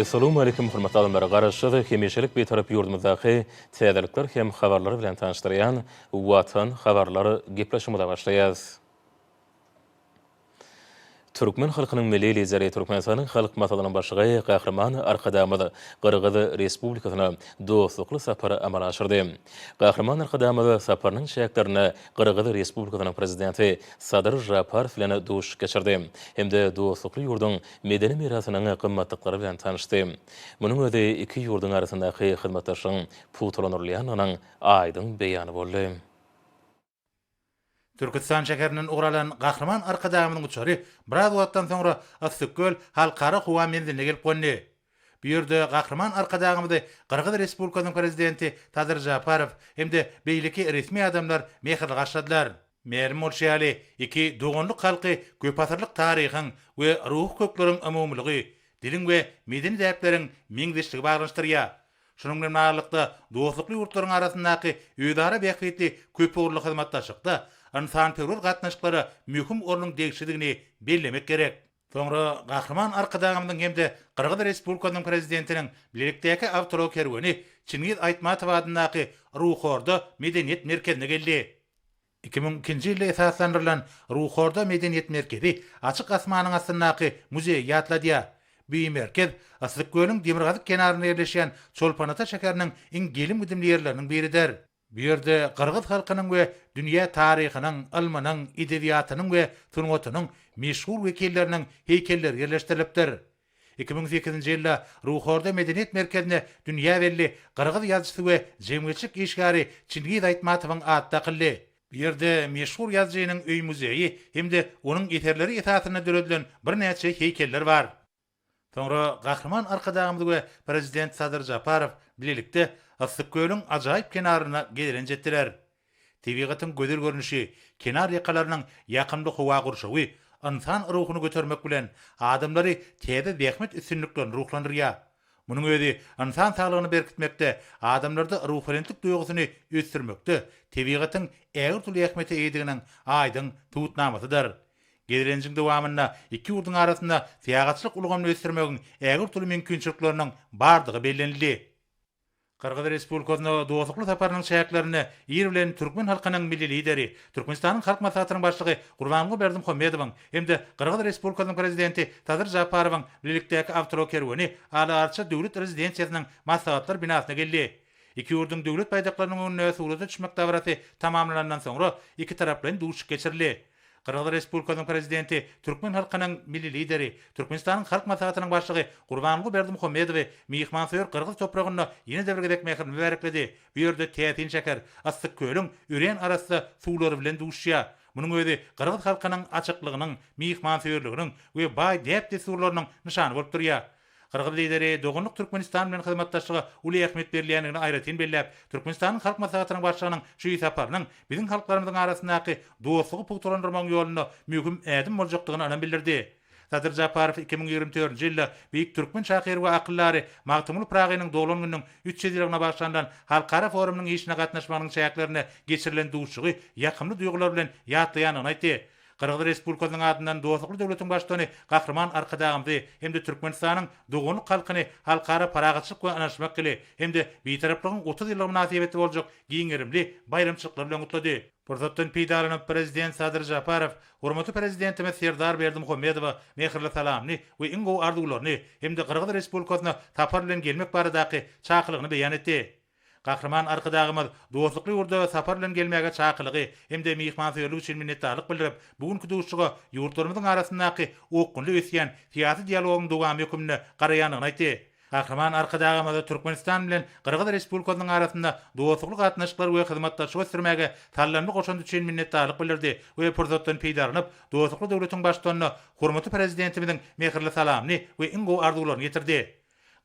Assalamu alaikum hurmatly adamlar. Garaşygy hemişelik bir tarap ýurdumyzdaky täzelikler hem habarlary bilen tanışdyrýan Watan habarlary gepleşmede başlaýar. Türkmen halkynyň milli lideri Türkmenistanyň halk masalalynyň başlygy Gahrman Arkadamady Gyrgyz Respublikasyna dostlukly sapary amal aşyrdy. Gahrman Arkadamady saparynyň şäherlerini Gyrgyz Respublikasynyň prezidenti Sadyr Japarow bilen duş geçirdi. Hemde dostlukly ýurdun medeni mirasynyň gymmatlyklary bilen tanışdy. Munyň özi iki ýurdun arasyndaky hyzmatdaşyň putulanyrlyanynyň aýdyň beýany boldy. Türkistan şäheriniň uguralan Gahrman Arkadamynyň uçary biraz wagtdan soňra Assykköl halkara howa menziline gelip goňdy. Bu ýerde Gahrman Arkadamy Gyrgyz Respublikasynyň prezidenti Sadyr Japarow hemde beýleki resmi adamlar mehirli garşyladylar. Merim Molşýaly iki dogonluk halky köp asyrlyk taryhyň we ruh kökleriň umumlygy, dilin we medeni däpleriň meňzeşligi baglanyşdyrýar. Şunun bilen baglanykda dostlukly ýurtlaryň arasyndaky öýdara bähretli köp orly hyzmatdaşlykda insan-perwer gatnaşyklary mühim ornuň degişdigini bellemek gerek. Soňra Gahrman Arkadamynyň hemde Gyrgyz Respublikasynyň prezidentiniň bilelikdäki awtoro kerweni Çingiz Aýtmatow adynaky Ruhorda Medeniýet merkezine geldi. 2002-nji ýylda esaslandyrylan Ruhorda Medeniýet merkezi açyk asmanyň astyndaky muzey ýatladýar. Bu merkez Assykköliň Demirgazyk kenaryna ýerleşýän Çolpanata şäheriniň iň gelim gidimli ýerleriniň biridir. Bu ýerde Gyrgyz halkynyň we dünýä taryhynyň, ilminiň, edebiýatynyň we sungatynyň meşhur wekilleriniň heýkelleri ýerleşdirilipdir. 2008-nji ýylda Ruhorda Medeniýet merkezine dünýä belli Gyrgyz ýazgysy we jemgyýetçilik işgäri Çingiz Aýtmatowyň ady takyldy. Bu ýerde meşhur ýazgynyň öý muzeyi hemde onuň eserleri esasyna döredilen bir näçe heýkeller bar. Soňra Gahrman Arkadamy we prezident Sadyr Japarow bilelikde Assykköliň ajaýyp kenaryna geliren jetdiler. Tebigatyň gözel görnüşi, kenar ýakalarynyň ýakymly howa gurşawy, insan ruhuny götermek bilen adamlary täze zähmet üstünliklerini ruhlandyrýar. Munyň özi insan saglygyny berkitmekde, adamlarda ruhlantyk duýgusyny ösdürmekde tebigatyň ägir türlü ähmeti eýdiginiň aýdyň tutnamasydyr. Gelirenjiň dowamynda iki ýurdun arasynda siýagatçylyk ulgamny ösdürmegiň ägir türlü mümkinçilikläriniň bardygy bellenildi. Gyrgyz Respublikasyna dostlukly saparynyň şäherlerini ýer bilen türkmen halkynyň milli lideri, Türkmenistanyň halk maslahatynyň başlygy Gurbanguly Berdimuhammedowyň hemde Gyrgyz Respublikasynyň prezidenti Sadyr Japarowyň bilelikdäki awtoro kerweni Ala-Arça döwlet rezidensiýasynyň maslahatlar binasyna geldi. İki ýurdun döwlet baýdaklarynyň önüne surata düşmek dabrasy tamamlanandan soňra iki tarap bilen duş geçirildi. Gyrgyz Respublikasynyň prezidenti, Türkmen halkynyň milli lideri, Türkmenistanyň halk maslahatynyň başlygy Gurbanguly Berdimuhammedowy mehmansyör Gyrgyz topragyna ýene däwrgedek meherini berekledi. Bu ýerde tätin şäher Assykköliň Üren arasynda suwlary bilen duşýar. Munyň özi Gyrgyz halkynyň açyklygynyň, mehmansyörliginiň we baý däpde surlarynyň nyşany bolup durýar. Gyrgyz lideri dogonluk Türkmenistan bilen hyzmatdaşlygy uly ähmet berilýändigini aýratyn belläp, Türkmenistanyň halk maslahatynyň başlygynyň şu saparynyň biziň halklarymyzyň arasyndaky dostlugy putulandyrmak ýolunda mühim ädim boljakdygyny anan bildirdi. Sadyr Japarow 2024-nji ýylda Beýik Türkmen şahyry we akyllary Magtymul Pragynyň dolan günüň 3 ýylygyna başlandan halkara forumynyň işine gatnaşmagynyň şäherlerine geçirilen duşugy ýakymly duýgular bilen ýatlaýanyny aýtdy. Gyrgyz Respublikasynyň adyndan dostlukly döwletiň başlygy Gahrman Arkadamy hemde Türkmenistanyň dogonluk halkyny halkara paragatçylyk we anaşmak kili hemde beýtaraplygyň 30 ýyllyk münasibeti boljak giňerimli bayramçylyklar bilen gutlady. Pursatdan peýdalanyp prezident Sadyr Japarow hormatly prezidentime Serdar Berdimuhammedowa mehirli salamny we iň gowy arzuwlaryny hemde Gyrgyz Respublikasyna tapar bilen gelmek baradaky çakylygyny beýan etdi. Gahrman Arkadamy dostlukly ýurda sapar bilen gelmäge çakylygy hemde mehmansyörlük üçin minnetdarlyk bildirip, bugünkü duşuga ýurtlarymyzyň arasyndaky okgunly ösýän siýasy dialogyň dowamy hükümine garaýanyny aýtdy. Gahrman Arkadamy Türkmenistan bilen Gyrgyz Respublikasynyň arasynda dostlukly gatnaşyklar we hyzmatdaşlyk ösdürmäge talanyny goşan üçin minnetdarlyk bildirdi we pursatdan peýdarlanyp dostlukly döwletiň başlygyna hormatly prezidentimiň mehirli salamny we iň gowy arzuwlaryny ýetirdi.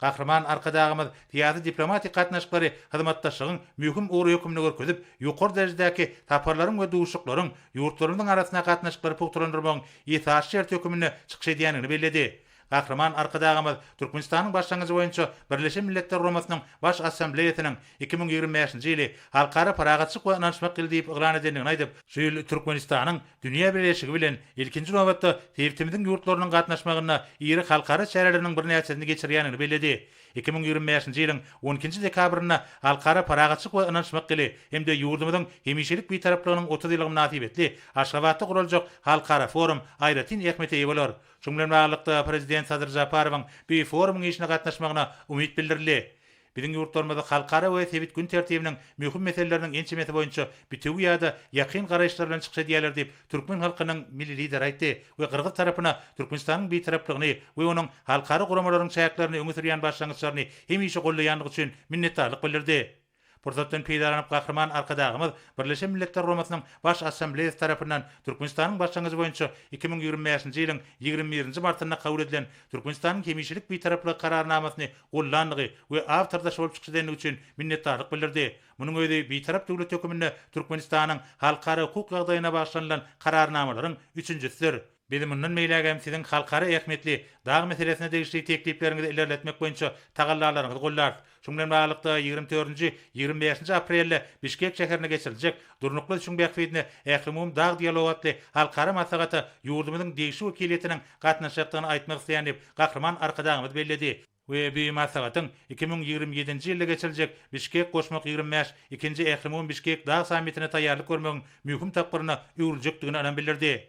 Gahrman Arkadamy ýa-da diplomatik gatnaşyklary hyzmatdaşlygyň mühim ury hükümine görkezip, ýokary derejedäki taparlaryň we duşuklaryň ýurtlarymyzyň arasyna gatnaşyklary putulandyrmagyň esas şert hükümine çykyş edýänini belledi. Gahraman arkadagymyz Türkmenistanyň başlangyjy boýunça Birleşen Milletler Romasynyň baş assambleýasynyň 2025-nji ýyly halkara paragatçyk we ynançmak diýip yglan edendigini aýdyp, şu ýyl Türkmenistanyň dünýä birleşigi bilen ilkinji nowatda tewtimiziň ýurtlarynyň gatnaşmagyna ýeri halkara çäreleriniň bir näçesini geçirýänini bellädi. 2025-nji ýylyň 12-nji dekabryna halkara paragatçyk we ynançmak gili hemde ýurdumyzyň hemişelik bitaraplygynyň 30 ýyllygy münasibetli Aşgabatda gurulajak halkara forum aýratyn ähmeti bolar. Şoň bilen baglykda prezident Sadyr Japarowyň bu forumyň işine gatnaşmagyna umyt bildirildi. Biziň ýurtlarymyzda halkara we sebit gün tertibiniň möhüm meseleleriniň ençemeti boýunça bitiw ýa-da ýakyn garaýşlar bilen çykşa diýerler diýip türkmen halkynyň milli lideri aýtdy we Kyrgyz tarapyna Türkmenistanyň bitaraplygyny we onuň halkara guramalaryň çäklaryny öňe sürýän başlangyçlaryny hemişe gollaýanlygy üçin minnetdarlyk bildirdi. Pursatdan peýdalanyp Gahraman arkadagymyz Birleşen Milletler Romasynyň baş assambleýasy tarapyndan Türkmenistanyň başlangyjy boýunça 2025-nji ýylyň 21-nji martyna kabul edilen Türkmenistanyň hemişelik bitaraplyk kararnamasyny gollandygy we awtordaş bolup çykdygyny üçin minnetdarlyk bildirdi. Munyň öýdi bitarap döwlet hökümine Türkmenistanyň halkara hukuk ýagdaýyna başlanylan kararnamalaryň üçünjisidir. Bizim mundan meýlägem siziň halkara ähmetli dag meselesine degişli tekliplerinizi ilerletmek boýunça tagallalaryňyzy gollar. Şoň bilen baglykda 24-nji 25-nji aprelde Bişkek şäherine geçiriljek Durnukly Şuňbäkfeýdine ählimum dag dialogatly halkara masagata ýurdumyzyň degişli wekiliýetiniň gatnaşykdygyny aýtmak isleýän diýip Gahraman arkadagymyz belledi. We bu masagatyň 2027-nji ýylda geçiriljek Bişkek goşmak 25 ikinji ählimum Bişkek dag sammitine taýýarlyk görmegiň möhüm tapgyryna öwüljekdigini anan bildirdi.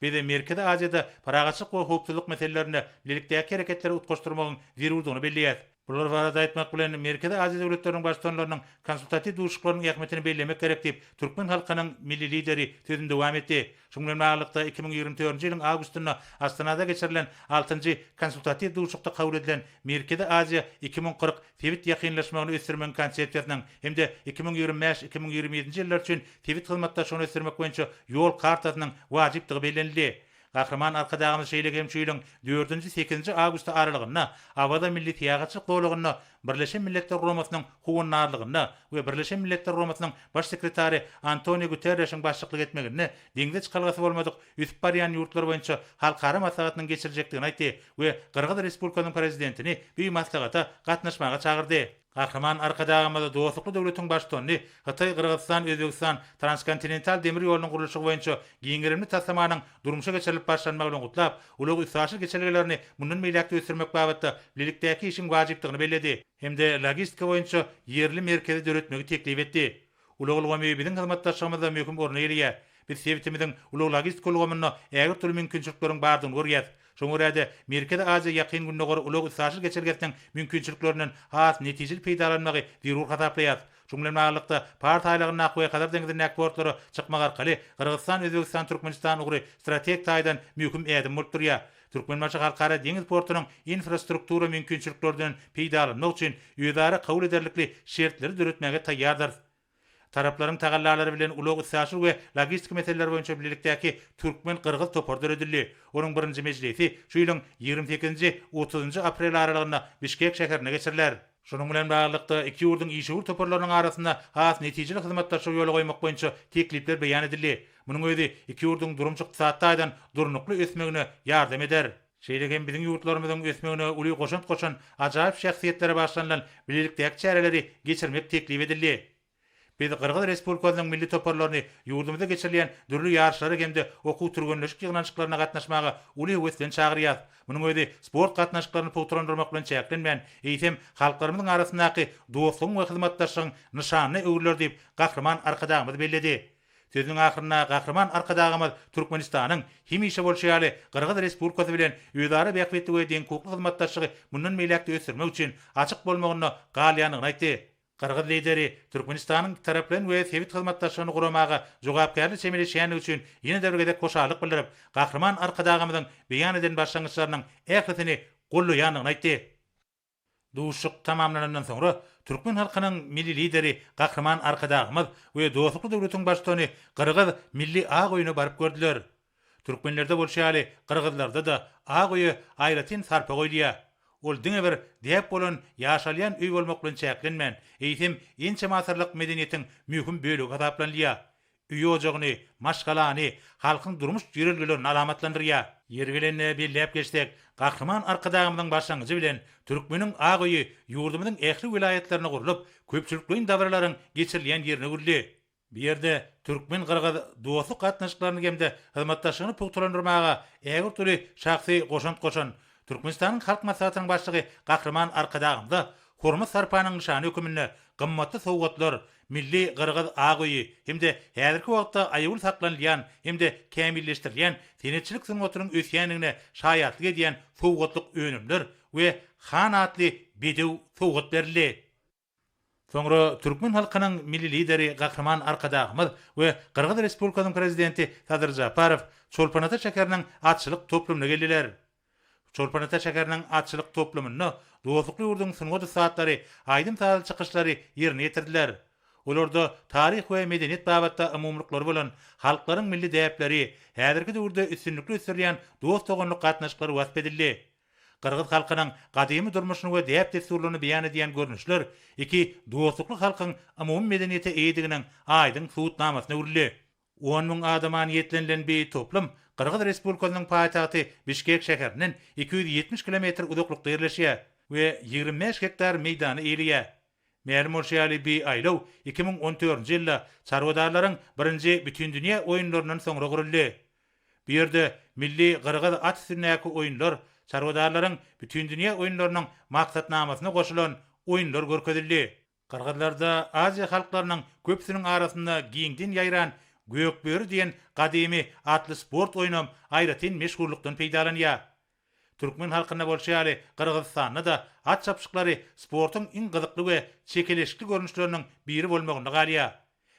Biz Merkezi Aziýada paragatçyk we hukukçylyk meselelerine birlikdäki hereketleri utgaşdyrmagyň zerurdygyny belliýär. Bular barada aýtmak bilen Merkezi Aziýa döwletleriniň başdanlarynyň konsultativ duşuklarynyň ähmetini bellemek gerek diýip türkmen halkynyň milli lideri sözünde dowam etdi. Şoň bilen baglykda 2024-nji ýylyň awgustyna Astanada geçirilen 6-njy konsultativ duşukda kabul edilen Merkezi Aziýa 2040 tewit ýakynlaşmagyny ösürmek konsepsiýasynyň hemde 2025-2027-nji ýyllar üçin tewit hyzmatdaşlygyny ösürmek boýunça ýol kartasynyň wajypdygy bellenildi. Gahraman arkadagymyz şeýlegem şu ýylyň 4-nji 8-nji awgust aralygyna awada milli tiýagatçyk bolugyna Birleşen Milletler Romasynyň hugunarlygyna we Birleşen Milletler Romasynyň baş sekretary Antonio Guterres'iň başçylyk etmegini deňde çykalgasy bolmadyk üsüp barýan ýurtlar boýunça halkara maslahatynyň geçirijekdigini aýtdy we Kyrgyz Respublikasynyň prezidentini bu maslahata gatnaşmaga çagyrdy. Gahraman arkadagymyz dostlukly döwletiň başçylygyny Hatay, Kyrgyzstan, Özbegistan transkontinental demir ýolunyň gurulşy boýunça giňerimli tassamanyň durmuşa geçirilip başlanmagy bilen gutlap, ulag üsaşy geçirgelerini mundan meýlekde ösürmek babatda birlikdäki işiň wajypdygyny belledi. Hemde logistika boýunça ýerli merkezi döretmegi teklip etdi. Ulag ulgamy biziň hyzmatdaşlarymyzda möhüm orna ýerýär. Biz sebitimiziň ulag logistika ulgamyna ägir türlü mümkinçilikleriň bardygyny görýär. Şoň öräde Merkezi Aziýa ýakyn günde gor ulag üsaşy geçirgetdiň mümkinçiliklerinden has netijeli peýdalanmagy zerur hataplaýar. Şoň bilen baglykda partiýalaryň nakwe kadar deňizden näkbortlary çykmak arkaly Kyrgyzstan, Özbegistan, Türkmenistan ugry strategik taýdan möhüm ädim bolup durýar. Türkmenbaşy halkara deňiz portunyň infrastruktura mümkinçiliklerinden peýdalanmak üçin ýödara kabul ederlikli şertleri döretmäge taýýardyr. Taraplaryň tagallalary bilen ulag üsaşy we logistik meseleler boýunça birlikdäki Türkmen-Kyrgyz topar döredildi. Onuň birinji mejlisi şu ýylyň 28-nji 30-njy aprel aralygyna Bişkek şäherine geçiriler. Şonuň bilen baglykda iki ýurdun işgul toparlarynyň arasynda has netijeli hyzmatdaşlyk ýoly goýmak boýunça teklipler beýan edildi. Munyň öýdi iki ýurdun durumçy ykdysadydan durnukly ösmegine ýardam eder. Şeýlegem biziň ýurtlarymyzyň ösmegine uly goşan ajaýyp şähsiýetlere başlanýan birlikdäki çäreleri geçirmek teklip edildi. Biz Kyrgyz Respublikasynyň milli toparlaryny ýurdumyzda geçirilen dürli ýarşlary hemde okuw türgenleşik ýygnaşyklaryna gatnaşmaga uly weslen çagyrýar. Munyň öýdi sport gatnaşyklaryny puturandyrmak bilen çäklenmän, eýsem halklarymyzyň arasyndaky dostlugyň we hyzmatdaşlygyň nyşanyny öwürler diýip Gahraman arkadagymyz belledi. Sözüň ahyryna Gahraman arkadagymyz Türkmenistanyň hemişe bolşýaly Kyrgyz Respublikasy bilen ýödara bäkbetli we deň hukuk hyzmatdaşlygy mundan meýlekde ösürmek üçin açyk bolmagyny galýanyny aýtdy. Kyrgyz lideri Türkmenistanyň taraplaryn we sebit hyzmatdaşlygyny guramaga jogapkärlik çemeleşýäni üçin ýene däwrede koşarlyk bildirip, Gahraman arkadagymyzyň beýan eden başlangyçlarynyň ähretini gollaýanyny aýtdy. Duşuk tamamlanandan soňra Türkmen halkynyň milli lideri Gahraman arkadagymyz we dostlukly döwletiň başçylygy Kyrgyz milli agoýuny baryp gördüler. Türkmenlerde bolşýaly Kyrgyzlarda da agoýy aýratyn sarpa goýdýar. Ol diňe bir diýip bolan ýaşalýan öý bolmak bilen çäklenmän, eýtim ençe masarlyk medeniýetiň möhüm bölegi hataplanýar. üýe ojagyny, maşgalany, halkyň durmuş ýerelgilerini alamatlandyrýar. Ýergelenle belläp geçsek, Gahrman arkadagymyň başlangyjy bilen türkmeniň agyýy ýurdumyň ähli vilayetlerine gurulup, köpçülikliň davralaryň geçirilýän ýerine gürli. Bu ýerde türkmen gyrgyz dostluk gatnaşyklaryny hemde hyzmatdaşlygyny pugtulandyrmaga ägir türlü şahsy goşant Türkmenistanyň halk maslahatynyň başlygy Gahrman arkadagymda Hormat sarpanyň nişany hökümine gymmatly sowgatlar, milli gyrgyz agyýy hemde häzirki wagtda aýyl saklanýan hemde kämilleşdirilýän senetçilik sunmatynyň ösýänligine şaýatlyk edýän sowgatlyk önümler we han atly bedew sowgat berildi. Soňra türkmen halkynyň milli lideri Gahrman arkadagymyz we Kyrgyz Respublikasynyň prezidenti Sadyr Japarow Çolpanata şäheriniň atçylyk toplumyna geldiler. Çolpanata şäheriniň atçylyk toplumyny dostlukly ýurdun sunwady saatlary, aýdym taýyl çykyşlary ýerine ýetirdiler. Olarda taryh we medeniýet babatda umumlyklary bolan halklaryň milli däpleri, häzirki döwürde üstünlikli ösürilýän dost toganlyk gatnaşyklary wasp edildi. Kyrgyz halkynyň gadymy durmuşyny we däp desturlaryny beýan edýän görnüşler iki dostlukly halkyň umumy medeniýete eýdiginiň aýdyň suwutnamasyna urildi. 10.000 adamany ýetlenlen bir toplum Kyrgyz Respublikasynyň paýtagty Bişkek şäheriniň 270 kilometr uzaklykda ýerleşýär we 25 hektar meýdany eýleýär. Merim Orşaly bir aýlaw 2014-nji ýylda çarwadarlaryň birinji bütün dünýä oýunlarynyň soňra guruldy. Bu ýerde milli Kyrgyz at üstünäki oýunlar çarwadarlaryň bütün dünýä oýunlarynyň maksatnamasyna goşulan oýunlar görkezildi. Kyrgyzlarda Aziýa halklarynyň köpsiniň arasynda giňden ýaýran gökböri diýen gadymy atly sport oýunam aýratyn meşgullukdan peýdalanýar. Türkmen halkyna bolşaly Kyrgyzstanda da at çapşyklary sportyň iň gyzykly we çekeleşikli görnüşleriniň biri bolmagyny galýar.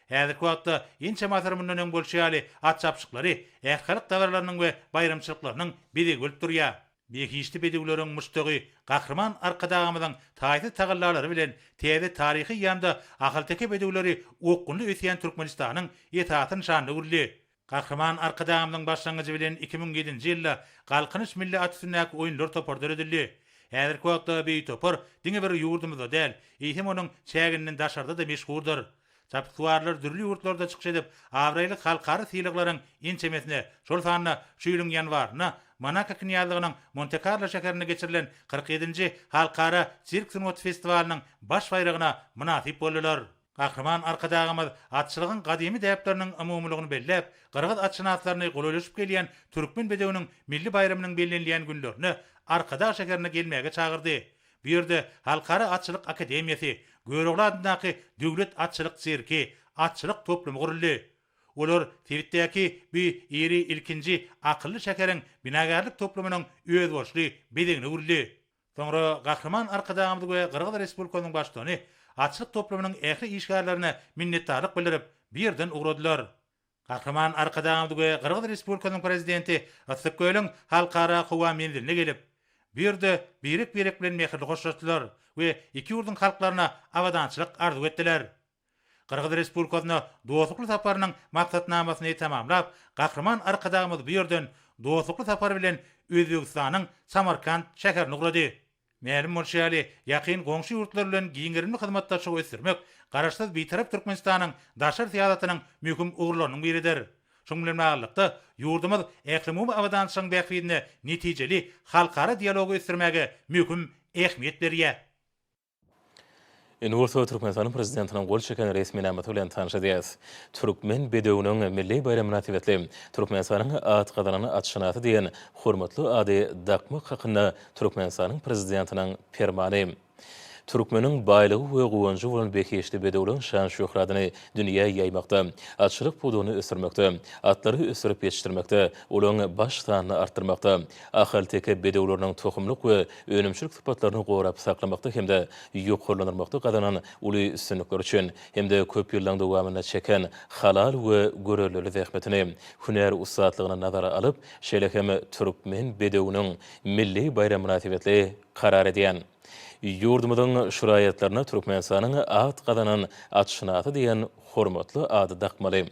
Häzirki wagtda inçe masarmyndan öň bolşaly at çapşyklary ähkalyk dawarlarynyň we bayramçylyklarynyň biri bolup durýar. Beýişli bedewleriň muştagy Gahrman arkadagymyň taýsy tagallalary bilen täze taryhy ýanda ahalteki bedewleri okunly ösýän Türkmenistanyň ýetatyny şanly urildi. Gahrman arkadagymyň başlangyjy bilen 2007-nji ýylda Galkynyş milli at üstünäki oýunlar topardar edildi. Häzirki wagtda bir topar diňe bir ýurdumyzda däl, eýsem onuň çäginden daşarda da meşhurdur. Çapsuarlar dürli ýurtlarda çykyş edip, awraýlyk halkary syýlyklaryň inçemesine, şol sanyna şüýlüň ýanwaryna, Monaco knyazlygynyň Monte Carlo şäherine geçirilen 47-nji halkara sirk sunwat festiwalynyň baş bayragyna munasip boldylar. Gahrman arkadagymyz atçylygyň gadymy däpleriniň umumlygyny belläp, Kyrgyz atçynaslaryny golalaşyp gelýän türkmen bedewiniň milli bayramynyň bellenilýän günlerini Arkadag şäherine gelmäge çagyrdy. Bu ýerde Halkara Atçylyk Akademiýasy, Görogly adynaky döwlet atçylyk sirki, atçylyk toplumy guruldy. Olar Tewitdäki bir iri ilkinji akylly şäheriň binagarlyk toplumynyň öz boşly bedegini guruldy. Soňra Gahrman arkadagymyz we Kyrgyz Respublikasynyň başlany atçylyk toplumynyň ähli işgärlerine minnetdarlyk bildirip bir ýerden ugradylar. Gahrman arkadagymyz we Kyrgyz Respublikasynyň prezidenti Atakgöliň halkara howa menziline gelip bir-de birik bilen mehirli goşlaşdylar we iki ýurdun halklaryna awadançylyk arzu etdiler. Kyrgyz Respublikasyna dostlukly saparynyň maksatnamasyny tamamlap, Gahrman arkadagymyz bu ýerden dostlukly sapar bilen Özbegistanyň Samarkand şäherine gurady. Merim Orşaly ýakyn goňşy ýurtlar bilen giňerini hyzmatdaşlyk ösdürmek, garaşsyz bitarap Türkmenistanyň daşar syýasatynyň möhüm ugurlarynyň biridir. Şoň bilen baglanykda ýurdumyz ählimumy awadançylygyň bähbidine netijeli halkara dialogy ösdürmäge möhüm ähmiýet berýär. Urfa Türkmenistan prezidentinin gol çeken resmi nämet bilen tanışdys. Türkmen bedewiniň milli bayram münasibetli Türkmenistanyň at gadanyny atşynaty diýen hormatly ady dakmak hakyna Türkmenistanyň prezidentiniň fermany. Türkmeniň baýlygy we gowanjy bolan bekeşli bedewliň şan şöhratyny dünýä ýaýmakda, atçylyk puduny ösürmekde, atlary ösürip ýetişdirmekde, olaň baş sanyny artdyrmakda, ahalteki bedewleriniň tohumlyk we önümçilik sypatlaryny gorap saklamakda hemde ýokurlanyrmakda gadanan uly üstünlikler üçin hemde köp ýyllar dowamyna çeken halal we görelli zähmetini, hünär ustadlygyny nazara alyp, şeýlehem türkmen bedewiniň milli bayram münasibetli karar edýän. Ýurdumyzyň şuraýatlaryna Türkmenistanyň at gadanan atşynaty diýen hormatly ady dakmaly.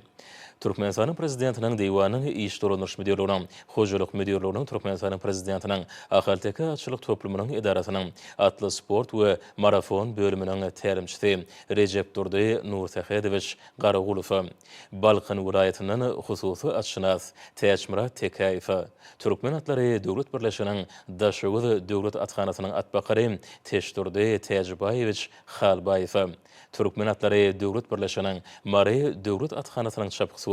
Türkmenistan'ın prezidentinin diwanının iş dolanış müdürlüğünün, hojuluk müdürlüğünün Türkmenistan'ın prezidentinin ahalteki açılık toplumunun idarasının atlı sport ve marafon bölümünün terimçisi Recep Durdy Nurtahedevich Garagulov, Balkan vilayetinden hususi atşınas Teçmurat Tekayev, Türkmen atları Dövlet Birleşiginin Daşoğuz Dövlet Atxanasının atbaqarı Teşturdy Tejbayevich Xalbayev, Türkmen atları Dövlet Birleşiginin Mari Dövlet Atxanasının çapıqsuwary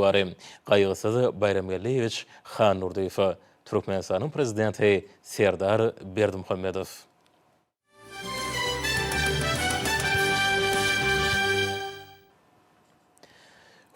Gaýgysyz Bayramgelliyevich Xan Nurdiýew, Türkmenistanyň prezidenti Serdar Berdimuhammedow.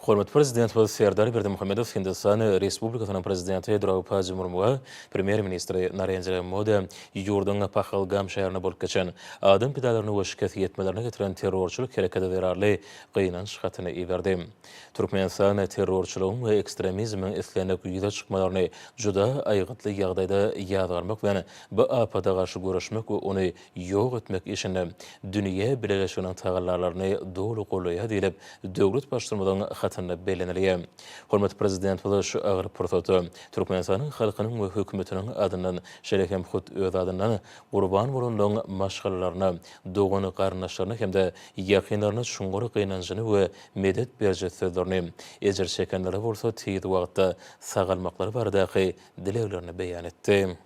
Hormat prezident Serdar Berdimuhammedow Hindistan Respublikasynyň prezidenti Draupadi Murmuga, premier ministri Narendra Modi ýurdun Pahalgam şäherine bolup geçen adam pidalaryny weşket ýetmelerine getiren terrorçylyk hereketi zerarly gynanç hatyny iberdi. Türkmenistan terrorçylygyň we ekstremizmiň islenek ýüze çykmalaryny juda aýgytly ýagdaýda ýadarmak we bu apada garşy görüşmek we ony ýok etmek işini dünýä birleşiginiň tagallarlaryny dolu golaýa diýip döwlet başçylygynyň beleneliye. Hormat prezident bolan şu agyr prototo Türkmenistanyň halkynyň we hökümetiniň adynyň şerekem hut öz adynyň gurban bolanlaryň maşgalaryna, dogany garnaşlaryna hemde ýakynlaryna şuňgury gynanjyny we medet berje sözlerini ejer çekenleri bolsa tiýdi wagtda sagalmaklary baradaky dileglerini beýan etdi.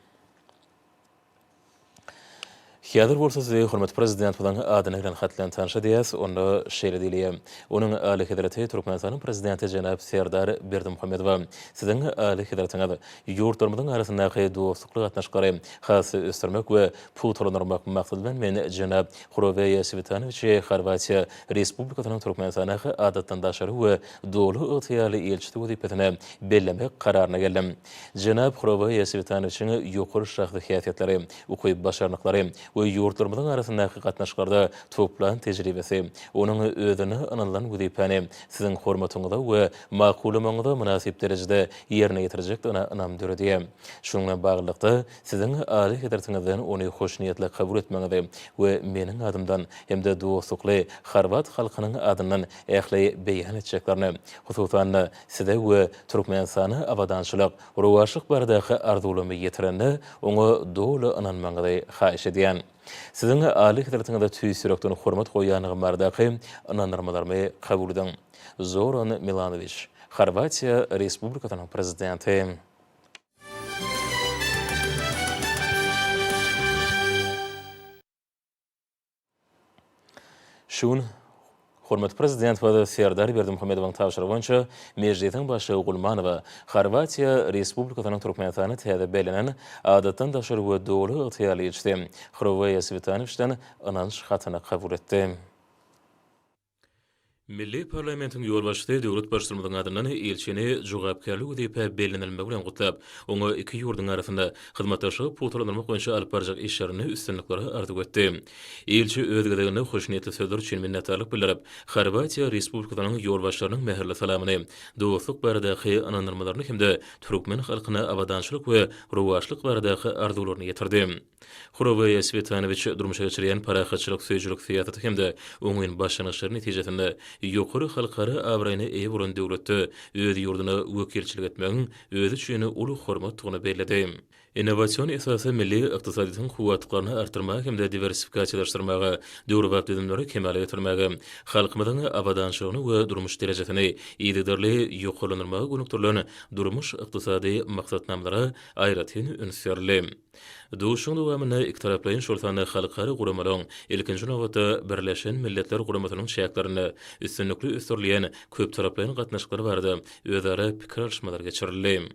Häzir bolsa size hormat prezident bolan adyny bilen hatlan tanşa diýäs, onda şeýle diýilýär. Onuň Ali Hedraty Türkmenistanyň prezidenti Jenap Serdar Berdimuhammedow siziň Ali Hedratyňyz ýurtlarymyzyň arasyndaky dostlukly gatnaşyklary hasy ösdürmek we pul tolanyrmak maksady bilen men Jenap Huroveýa Svitanoviç Horwatiýa Respublikasynyň Türkmenistanyň adatdandaşary we dolu ýaly elçisi wezipetine bellemek kararyna geldim. Jenap Huroveýa Svitanoviçiň ýokary şahsy häsiýetleri, ukyp başarnyklary we ýurtlarymyzyň arasyndaky gatnaşyklarda toplan tejribesi, onuň özüne analan wezipany siziň hormatyňyza we makulamaňyza münasip derejede ýerine ýetirjekdigine inam döredýär. Şoňa baglykda siziň Ali Hedratyňyzdan ony hoş niýetli kabul etmeňizi we meniň adymdan hemde dostlukly Horvat halkynyň adynyň ähli beýan etjeklerini, hususan size we Türkmenistany abadançylyk, rowaşlyk baradaky arzulamy ýetirende oňa dolu inanmaňyzy haýyş edýän. Siziň Ali Hedratyňyzda tüýsürekden hormat goýanyny baradaky inanyrmalarmy kabul ediň. Zoran Milanović, Horwatiýa Respublikasynyň prezidenti. Şun Hormat prezident we Serdar Berdimuhammedowyň tapşyrygy boýunça mejlisiň başy Gulmanowa Horwatiýa Respublikasynyň Türkmenistany täze belenen adatdan daşary we dolu ýaly elçisi Huroveýa Svitanoviçden inanç hatyny kabul etdi. Milli parlamentiň ýolbaşçysy döwlet başçylygynyň adynyň elçini jogapkarlyk diýip belenilmegi bilen gutlap, oňa iki ýurdun arasynda hyzmatdaşlyk putulanmak boýunça alyp barjak işlerini üstünlikleri ardyk etdi. Elçi öz gedegine hoş niýetli sözler üçin minnetdarlyk bildirip, Horwatiýa Respublikasynyň ýolbaşçylarynyň meherli salamy, dostluk baradaky ananyrmalaryny hemde türkmen halkyna abadançylyk we rowaşlyk baradaky arzularyny ýetirdi. Huroveýa Svitanoviç durmuşa geçirýän parahatçylyk söýjülük syýasaty hemde oňyň başlanyşlary netijesinde ýokary halkara awraýyny eýe bolan döwletde öz ýurduny wekilçilik etmegiň öz üçin uly hormatdygyny bellädi. Innovasiýon esasy milli ykdysadyň kuwatlaryny artyrmak hemde diversifikasiýalaşdyrmagy, döwlet edimleri kemale ýetirmegi, halkymyzyň abadançylygyny we durmuş derejesini ýygydarly ýokalanyrmagy gönükdirlen durmuş ykdysady maksatnamlara aýratyn ünsürli. Duşun dowamyny iki taraplaryň şolsany halkara guramalaryň ilkinji nowatda Birleşen Milletler Guramasynyň şähertlerini üstünlikli ösdürleýän köp taraplaryň gatnaşyklary barada özara pikir alşmalar geçirildi.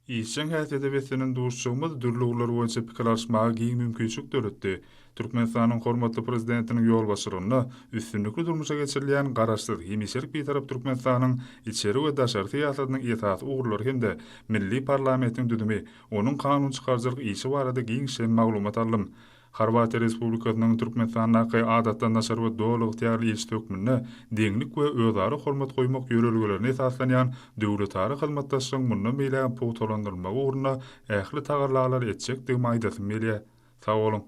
İçin häsiýet edebiyatının duşçugymyz dürli uglar boýunça pikir alşmaga giň mümkinçilik döretdi. Türkmenistanyň hormatly prezidentiniň ýolbaşçylygyna üstünlikli durmuşa geçirilýän garaşsyz hemişerik bir tarap Türkmenistanyň içeri we daşary syýasatynyň ýetat ugrlary hemde milli parlamentiň düdümi, onuň kanun çykarjylyk işi barada giň şen maglumat aldım. Horwatiýa Respublikasynyň Türkmenistanyň adatdan daşary we dolu ýaly elçi hökmüne deňlik we özara hormat goýmak ýörelgelerine esaslanýan döwletara hyzmatdaşlygyň mundan beýle putulandyrmagy ugruna ähli tagarlalar etjekdigini aýdasym gelýär. Sag bolun.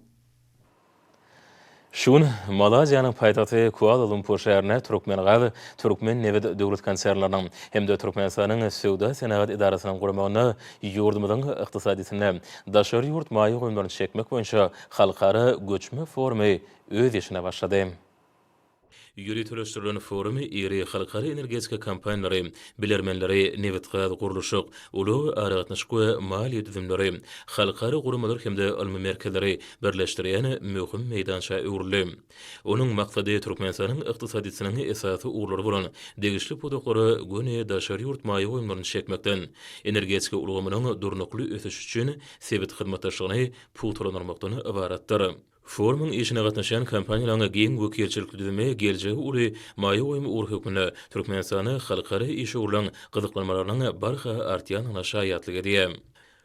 Şun Malaziýanyň paýtagty Kuala Lumpur şäherine Türkmen Neved döwlet konsernlarynyň hemde Türkmenistanyň Sowda Senagat idarasynyň gurmagyna ýurdumyň ykdysadysyna daşary ýurt maýy goýumlaryny çekmek boýunça halkara göçme forumy öz işine başlady. Ýürütülüşdirilen forumy iri halkara energetika kampaniýalary, bilermenleri, Neved guruluşyk, uly aragatnaşyk we maliýe düzümleri, halkara gurmalar hemde almy merkezleri birleşdirýän möhüm meýdança öwrüli. Onuň maksady Türkmenistanyň ykdysadysynyň esasy uglary bolan degişli podoklary göne daşary ýurt maýy goýumlaryny çekmekden, energetika ulgamynyň durnukly ösüş üçin sebit hyzmatdaşlygyny pultranyrmakdan ibaratdyr. Forumyň işine gatnaşan kampaniýalaryň giň wekilçilik düzümi geljegi uly maýy goýumy urhukmyny Türkmenistany halkara işe ulan gyzyklanmalarynyň barha artýanyna şaýatlyk edýär.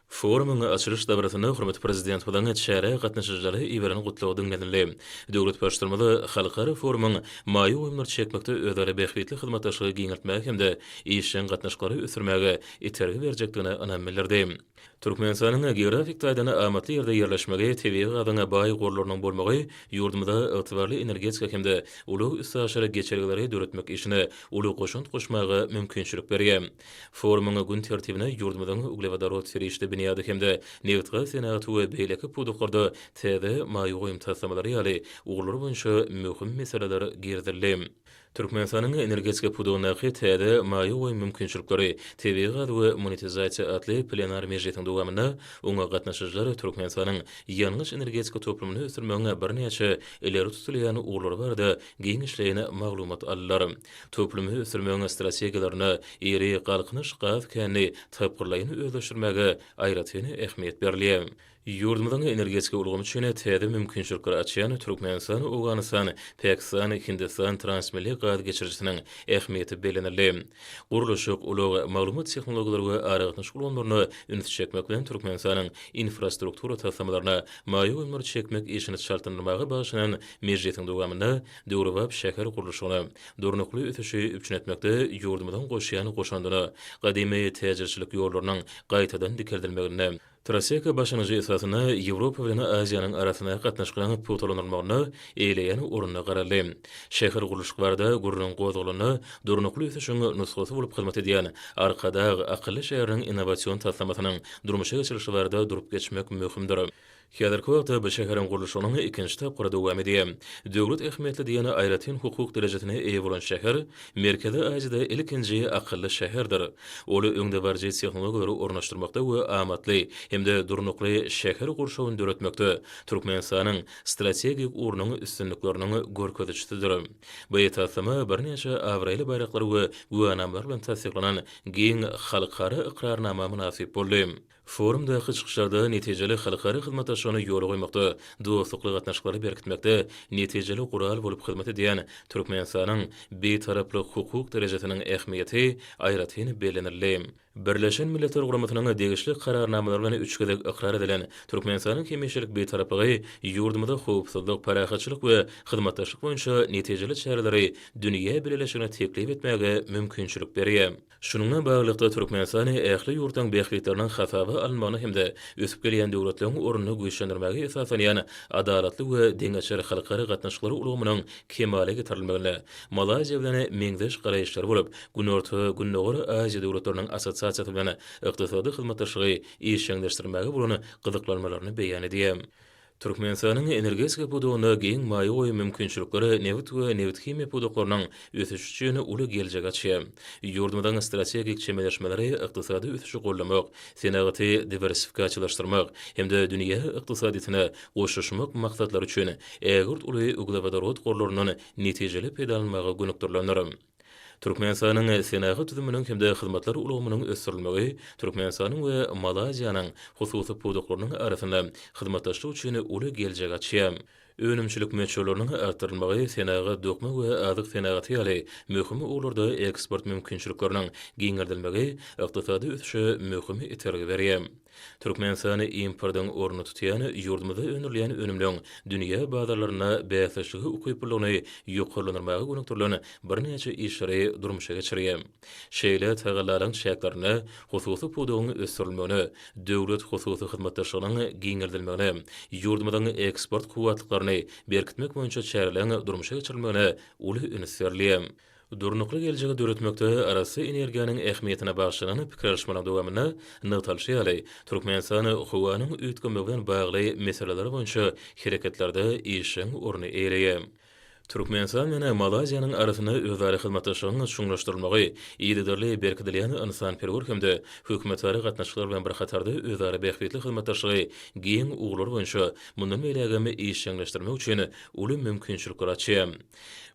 Forumyň açylış dabrasyna hormat prezident bilen şäher gatnaşyjylary iberini gutlawdyň nedinli. Döwlet başlarmaly halkara forumyň maýy goýumlary çekmekde özleri behbetli hyzmatdaşlygy giňertmäge hemde işin gatnaşyklary ösürmäge itergi berjekdigine anam bildirdi. Türkmenistanyň geografik taýdana amatly ýerde ýerleşmegi, tebii gadyna baý gorlarynyň bolmagy, ýurdumyda ygtybarly energetika hemde uly üstaşary geçergileri döretmek işine uly goşunt goşmagy mümkinçilik berýär. Forumyň gün tertibine ýurdumyň uglewadarot serişde binýady hemde Neved Senaty we beýleki puduqlarda täze maýy goýum tasamalary ýaly ugulary boýunça möhüm meseleler girdildi. Türkmenistanyň energetika pudugyna täze maýy goýum mümkinçilikleri, tebii gaz we monetizasiýa atly plenar mejlisiň dowamyna oňa gatnaşyjylar Türkmenistanyň ýalňyş energetika toplumyny ösürmäge birnäçe ileri tutulýan uglary barada giň işleýän maglumat aldylar. Toplumy ösürmäge strategiýalaryna iri galkynyş gaz känni tapgyrlaýyny özleşdirmäge aýratyny ähmiýet berilýär. Ýurdumyň energetika ulgamy üçin täze mümkinçilikler açýan Türkmenistan, Awganistan, Pakistan, Hindistan transmilli gaz geçirjisiniň ähmiýeti belenildi. Guruluşyk ulug maglumat tehnologiýalary we aragatnaşyk ulgamlaryny üns çekmek bilen Türkmenistanyň infrastruktura tasamalaryna maýy goýumlary çekmek işini şartlandyrmagy başlanan mejlisiň dowamyna döwrewap şäher guruluşyny durnukly ösüşi üçin etmekde ýurdumyň goşýany goşandyny, gadymy täjirçilik ýollarynyň gaýtadan dikirdilmegine Traseka başlanıcı esasyna Ýewropa bilen Aziýanyň arasyna gatnaşyklaryň putulanmagyny eýleýän orunda garaldy. Şäher guruluşlarynda gurrun gozguluny durnukly ösüşiň nusgasy bolup hyzmat edýän arkada akylly şäheriniň innovasiýon taslamasynyň durmuşa geçirişlerinde durup geçmek möhümdir. Häzirki wagtda bu şäheriň guruluşynyň ikinji tapgyry dowam edýär. Döwlet ähmiýetli diýeni aýratyn hukuk derejesine eýe bolan şäher Merkezi Aziýada ilkinji akylly şäherdir. Oly öňde barjy tehnologiýalary ornaşdyrmakda we amatly hemde durnukly şäher gurşawyny döretmekde Türkmenistanyň strategik urnuny üstünliklerini görkezýärdir. Bu etatsama birnäçe Awraýly baýraklary we guwanamlar bilen tasdiklanan giň halkara iqrarnama münasip boldy. Forumda çykyşlarda netijeli halkara hyzmatdaşlygyny ýola goýmakda, dostlukly gatnaşyklary berkitmekde netijeli gural bolup hyzmat edýän Türkmenistanyň beýtaraply hukuk derejesiniň ähmiýeti aýratyny belenildi. Birleşen Milletler Guramatynyň degişli kararnamalary bilen üç gezek ikrar edilen Türkmenistanyň hemişelik beýtaraplygy, ýurdumyda howpsuzlyk, parahatçylyk we hyzmatdaşlyk boýunça netijeli çäreleri dünýä birleşigine teklip etmäge mümkinçilik berýär. Şununla baglykda Türkmenistany ähli ýurtdan beýiklikleriň hasaby almagyny hemde ösüp gelýän döwletleriň oruny güýçlendirmäge esaslanýan adalatly we deňeçer halkara gatnaşyklary ulgamynyň kemale getirilmegine Malaziýa bilen meňzeş garaýşlar bolup, Günorta, Günnogary Aziýa döwletleriniň asosiasiýasy bilen ykdysady hyzmatdaşlygy işçileşdirmäge bolan gyzyklanmalaryny beýan edýär. Türkmenistanyň energetika pudugyna giň maýy goýum mümkinçilikleri Neved we Neved himiýa puduklarynyň ösüşi üçin uly geljek açýar. Ýurdumyň strategik çemberleşmeleri ykdysady ösüşi gollamak, senagaty diversifikasiýalaşdyrmak hemde dünýä ykdysadyna goşuşmak maksatlary üçin ägert uly uglewadarot gorlarynyň netijeli peýdalanmagy gönükdirlenir. Türkmenistanyň senagat tüzüminiň hemde hyzmatlary ulgamynyň ösürilmegi Türkmenistanyň we Malaziýanyň hususy puduklarynyň arasynda hyzmatdaşlyk üçin uly geljek açýar. Önümçilik meçhullarynyň artdyrylmagy, senagat dokma we azyk senagaty ýaly möhüm uglarda eksport mümkinçilikleriniň giňerdilmegi ykdysady ösüşe möhüm itergi berýär. Türkmenistany importyň orny tutýan, ýurdumyzda öňürleýän önümliň dünýä bazarlaryna bäsleşigi ukypylygyny ýokarlandyrmaga gönükdirilen birnäçe işleri durmuşa geçirýär. Şeýle tagallaryň şäklaryny, hususy pudugyň ösürilmegini, döwlet hususy hyzmatdaşlygynyň giňirdilmegini, ýurdumyzyň eksport kuwatlyklaryny berkitmek boýunça çäreleň durmuşa geçirilmegini uly öňsürleýär. Durnukly geljegi döretmekde arasy energiýanyň ähmiýetine bagşlanan pikirleşmeleň dowamyna Natal Şeýle Türkmenistany howanyň üýtgemegine bagly meseleler boýunça hereketlerde işiň orny eýleýär. Türkmenistan mene Malaziýanyň arasyna özleri hyzmatdaşlygyny şuňlaşdyrylmagy, ýygyderli berkidilýän insanperwer hemde hökümetleri gatnaşyklar bilen bir hatarda özleri bähbetli hyzmatdaşlygy giň uglar boýunça mundan beýlegemi işleňleşdirmek üçin uly mümkinçilikler açýar.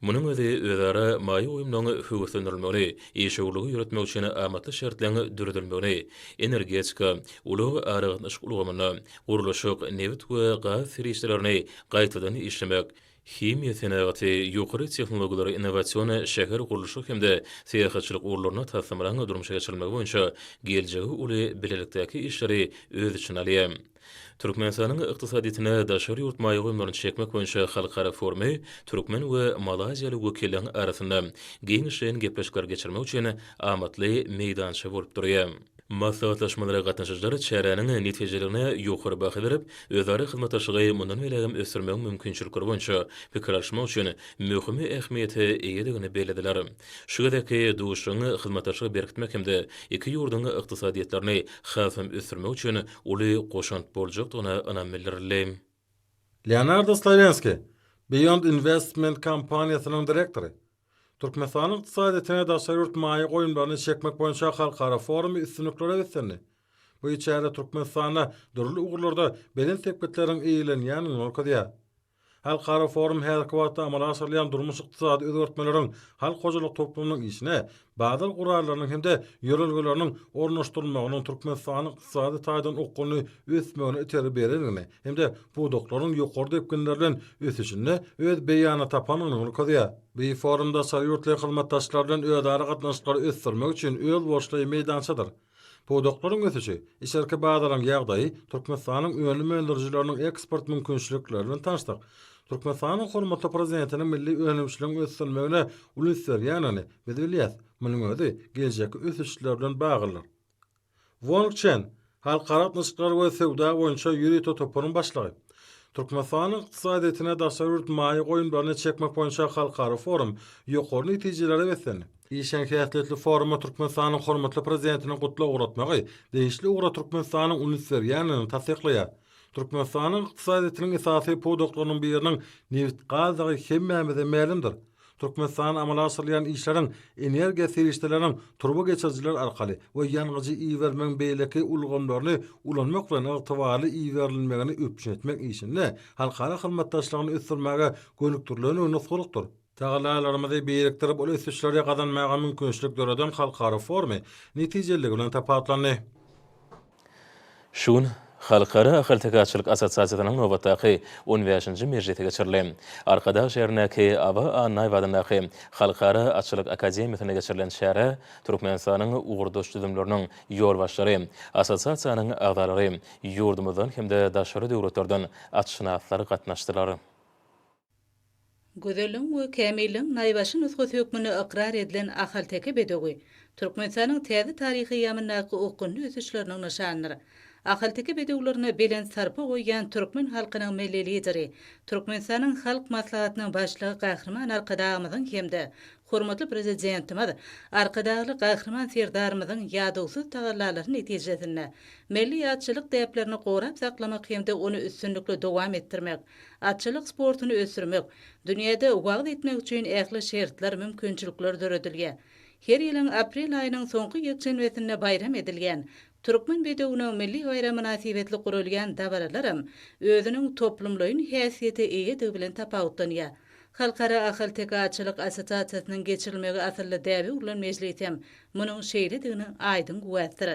Munyň özi özleri maýy uýumlaryny höwüslendirilmegini, iş uglugy ýöretmek üçin amatly şertlerini düredilmegini, energetika, uly aragatnaşyk ulgamyny, guruluşyk, neft we gaz serişlerini gaýtadan işlemek, Himiýa senaty, ýokary tehnologiýalary innovasiýony, şäher guruluşy hemde seýahatçylyk urlaryna tasdimlanan durmuşa geçirilmegi boýunça geljegi uly bilelikdäki işleri öz içine alýar. Türkmenistanyň ykdysadytyna daşary ýurt maýy goýumlaryny çekmek boýunça halkara forumy Türkmen we Malaziýaly wekilliň arasynda giňişen gepleşikler geçirmek üçin amatly meýdança bolup durýar. Maslahatlaşmalara gatnaşyjylar çäreniň netijelerine ýokary baha berip, özleri hyzmatdaşlygy mundan belegem ösürmek mümkinçilikleri boýunça pikir alşmak üçin möhimi ähmiýeti eýedigini belediler. Şu gedeki duşuny hyzmatdaşlygy berkitmek hemde iki ýurduň ykdysadyetlerini häzem ösürmek üçin uly goşant boljakdygyna anam bildirilýär. Leonardo Slavenski, Beyond Investment kampaniýasynyň direktory. Türkmenistanyň ykdysadytyna daşary ýurt maýy goýumlaryny çekmek boýunça halkara forumy üstünliklere gösterdi. Bu içeri Türkmenistana dürli ugurlarda belen tepkitleriň eýilenýänini orkadýar. Halkara forum häzirki wagtda amala aşyrylýan durmuş ykdysady özgertmeleriň halk hojalyk toplumynyň işine, bazal gurallarynyň hemde ýörelgeleriniň ornaşdyrylmagynyň Türkmenistanyň ykdysady taýdan okuny ösmegine iterip berenigini, hemde bu doklaryň ýokary depkinler bilen ösüşini öz beýana tapanyny orkadýar. Bu forumda saýurtly hyzmatdaşlar bilen özleri gatnaşyklary ösdürmek üçin öz boşly meýdançadyr. Podokların ötüşi, işerke bazalaryň ýagdaýy Türkmenistanyň önlü öndürjileriniň eksport mümkinçiliklerini tanışdyk. Türkmenistanyň hormatly prezidentiniň milli önümçiligiň ösdürmegine uly serýanyny bildirýär. Munyň özi geljeki ösüşler bilen bagylar. Wang Chen, halkara gatnaşyklar we sewda boýunça ýüri topunyň başlygy. Türkmenistanyň ykdysadytyna daşary ýurt maýy goýumlaryny çekmek boýunça halkara forum ýokary netijelere beslendi. İşen häsiýetli foruma Türkmenistanyň hormatly prezidentini gutlaw uğratmagy, değişli uğra Türkmenistanyň uluslararýanyny tasdiqlaýar. Türkmenistanyň ykdysadytynyň esasy podoklarının biriniň neft gazy hemmämize mälimdir. Türkmenistanyň amala asyrlayan işleriň energiýa serişdeleriniň turba geçirjiler arkaly we ýanyjy iýermen beýleki ulgamlaryny ulanmak bilen ygtybarly iýerilmegini öpüşen etmek işinde halkara hyzmatdaşlygyny ösdürmäge gönükdirilen öňe Tagalalarymyzy birikdirip ol ösüşleri gazanmaga mümkinçilik döreden halkara forumy netijeligi bilen tapatlandy. Şun Halkara Ahal Tegaçylyk Asosiasiýasynyň nowatdaky 15-nji mejlisi geçirilen. Arkada şehrindäki Aba Naýwadynaky Halkara Açylyk Akademiýasyna geçirilen şäher Türkmenistanyň ugurdoş düzümleriniň ýolbaşçylary, asosiasiýanyň agdalary, ýurdumyzdan hemde daşary döwletlerden atşynaslary gatnaşdylar. Gözelliň we kämilliň naýbaşy nüsgesi hökmüne ikrar edilen Ahalteki bedewi, Türkmenistanyň täze taryhy ýamyndaky okunly ösüşleriniň nişanlary. Ahalteki bedewlerini belen sarpa goýan Türkmen halkynyň milli lideri, Türkmenistanyň halk maslahatynyň başlygy Gahrman Arkadagymyzyň hemde hormatly prezidentimiz Arkadagly Gahrman Serdarymyzyň ýadygsy tagallalaryny netijesinde milli ýatçylyk däplerini gorap saklamak hemde onu üstünlikle dowam etdirmek, atçylyk sportuny ösürmek, dünýede wagt etmek üçin ähli şertler mümkinçilikler döredilýär. Her ýylyň aprel aýynyň soňky ýekşenbesinde bayram edilýän Türkmen bedewiniň milli bayram münasibetli gurulýan dabaralaram özüniň toplumlaýyn häsiýeti eýedigi bilen tapawutlanýar. Halkara Ahal Tegaçylyk Asosiasiýasynyň geçirilmegi asylly däbi ulan mejlisem munyň şeýledigini aýdyn guwatdyr.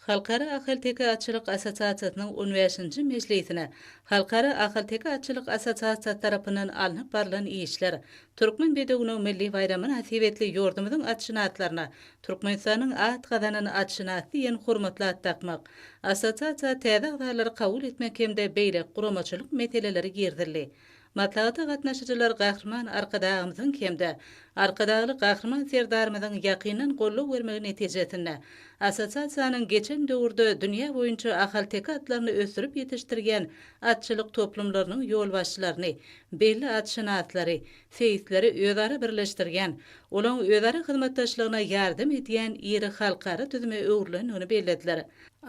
Halkara Ahal Teki Atçılık Asosiasiyasynyň 15-nji mejlisine Halkara Ahal Teki Atçılık Asosiasiýasy tarapyndan alınıp barılan işler Türkmen bedeginiň milli bayramyny hasibetli ýordumynyň atşynatlaryna Türkmenistanyň at gazanyny atşynaty ýen hormatly at takmak asosiasiýa täze agdarlary kabul etmek hemde beýle guramaçylyk meseleleri girdirli. Matlagata gatnaşyjylar gahrman arkadagymyzyň hemde arkadagy gahrman serdarymyzyň ýakynyň gollap bermegi netijesinde asosiasiýanyň geçen döwürde dünýä boýunça ahal teki atlaryny ösürip ýetişdirgen atçylyk toplumlarynyň ýolbaşçylaryny, belli atşynatlary, feýisleri özara birleşdirgen, olaň özara hyzmatdaşlygyna ýardym edýän ýeri halkara tüzüme öwrülenini bellediler.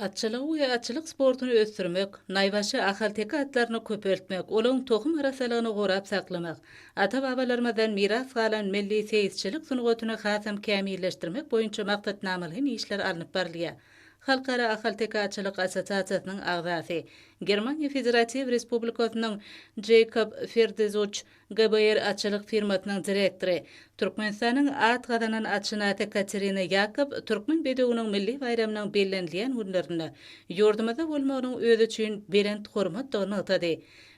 Atçylygy we atçylyk sportuny ösürmek, naýbaşy ahal teki atlaryny köpeltmek, olaň tohum arasalygyny gorap saklamak, ata-babalarymyzdan miras galan milli feýisçilik sunugatyny hasam kämilleşdirmek boýunça maksatnamaly işler alınıp barylýar. Halkara Ahal Teki Atçylyk Asosiasiýasynyň agzasy, Germaniýa Federatiw Respublikasynyň Jakob Ferdezuch GBR atçylyk firmasynyň direktory, Türkmenistanyň at gazanyny atşynaty Katerina Jakob, Türkmen bedeginiň milli bayramynyň bellenilýän günlerini ýurdumyzda bolmagynyň özü üçin berent hormat dognatdy.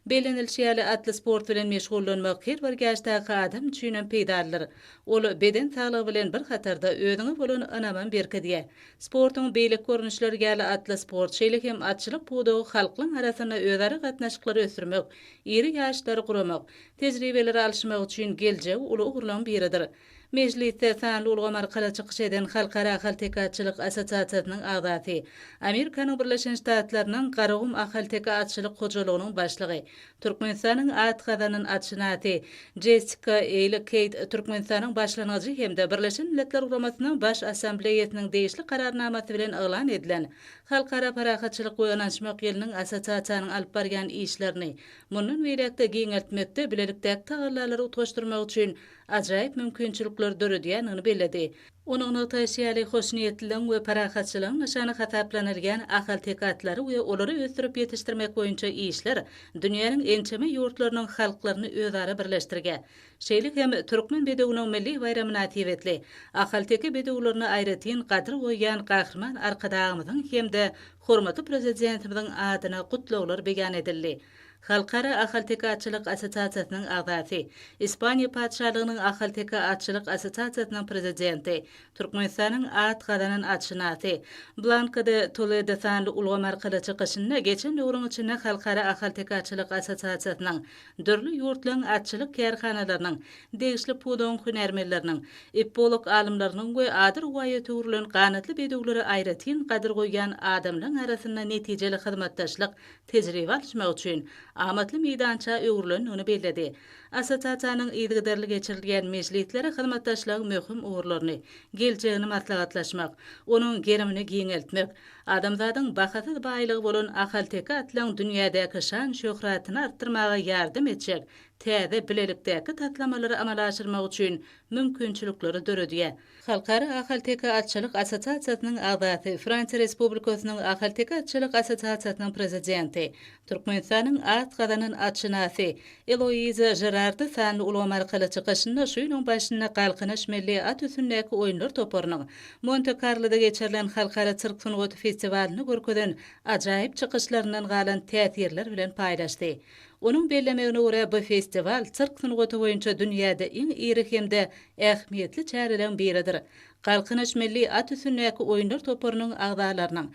Belenilşýäli atly sport bilen meşgullanmak her bir ýaşdaky adam üçin peýdalyr. Ol beden saglygy bilen bir hatarda özüňe bolan önaman berkediýär. Sportyň beýlik görnüşleri gäli atly sport şeýle hem atçylyk pudagy halkyň arasyna özara gatnaşyklary ösürmek, iri ýaşlary guramak, tejribeleri alşmak üçin geljek uly ugurlaryň biridir. Mejlisde sanly ulgam arkaly çykyş eden Halkara Ahal Teki Atçylyk Asosiasiýasynyň agzasy, Amerikanyň Birleşen Ştatlarynyň Garagum Ahal Teki Atçylyk hojalygynyň başlygy, Türkmenistanyň at gazanyny atşynaty Jessica Kate Türkmenistanyň başlangyjy hemde Birleşen Milletler Guramasynyň baş assambleýasynyň değişli kararnamasy bilen elan edilen Halkara Parahatçylyk we Anaşmak ýylnyň asosiasiýanyň alyp barýan işlerini mundan beýlekde giňeltmekde bilelikdäki tagallarlary utgaşdyrmak üçin ajaýyp mümkinçilikler döredýänini belledi. Onuň notaýşýaly hoşniýetlilik we parahatçylygyň nişany hataplanylýan ahal teki atlary we olary ösürip ýetişdirmek boýunça işler dünýäniň ençeme ýurtlarynyň halklaryny özara birleşdirgen. Şeýle hem Türkmen bedeginiň milli bayramyna täwetli ahal teki bedeglerini aýratyn gadyr goýan gahrman arkadagymyzyň hemde hormaty prezidentimiziň adyna gutlaglar beýan edildi. Halkara Ahal Teki Atçylyk Asosiasiýasynyň agzasy, Ispaniýa padşahlygynyň Ahal Teki Atçylyk Asosiasiýasynyň prezidenti, Türkmenistanyň at gazanyny atşynaty, Blanca de Toledo sanly ulgam arkaly çykyşyna geçen ýolun içinde Halkara Ahal Teki Atçylyk Asosiasiýasynyň dörli ýurtlaryň atçylyk kärhanalarynyň, degişli pudagyň hünärmenleriniň, epolog alymlarynyň we adyr goýa töwrülen ganatly bedegleri aýratyn gadyr goýan adamlaryň arasynda netijeli hyzmatdaşlyk tejribe alşmak üçin amatly meýdança öwrülenini belledi. Asosiasiýanyň ýygdarly geçirilýän mejlisleri hyzmatdaşlygyň möhüm uğurlaryny, geljegini maslahatlaşmak, onuň gerimini giňeltmek, adamzadyň bahasy baýlygy bolan ahal teki atlaryň dünýädäki şan şöhratyny artdyrmaga ýardym etjek, täze bilelikdäki tatlamalary amala aşyrmak üçin mümkinçilikleri döredýär. Halkara Ahal Teki Atçylyk Asosiasiýasynyň agzasy, Fransiýa Respublikasynyň Ahal Teki Atçylyk Asosiasiýasynyň prezidenti, Türkmenistanyň at gazanyny atşynasy, Eloise Gerardy sanly ulgam arkaly çykyşynda şu ýylyň başyna galkynyş milli at üstündäki oýunlar toparynyň Monte Carlo'da geçirilen halkara çyrk sunugaty festivalini görkezden ajaýyp çykyşlaryndan galan täsirler bilen paýlaşdy. Onuň bellemegine görä bu festival çyrk sunugaty boýunça dünýäde iň iri hemde ähmiýetli çäreden biridir. Galkynyş milli at üstündäki oýunlar toparynyň agzalarynyň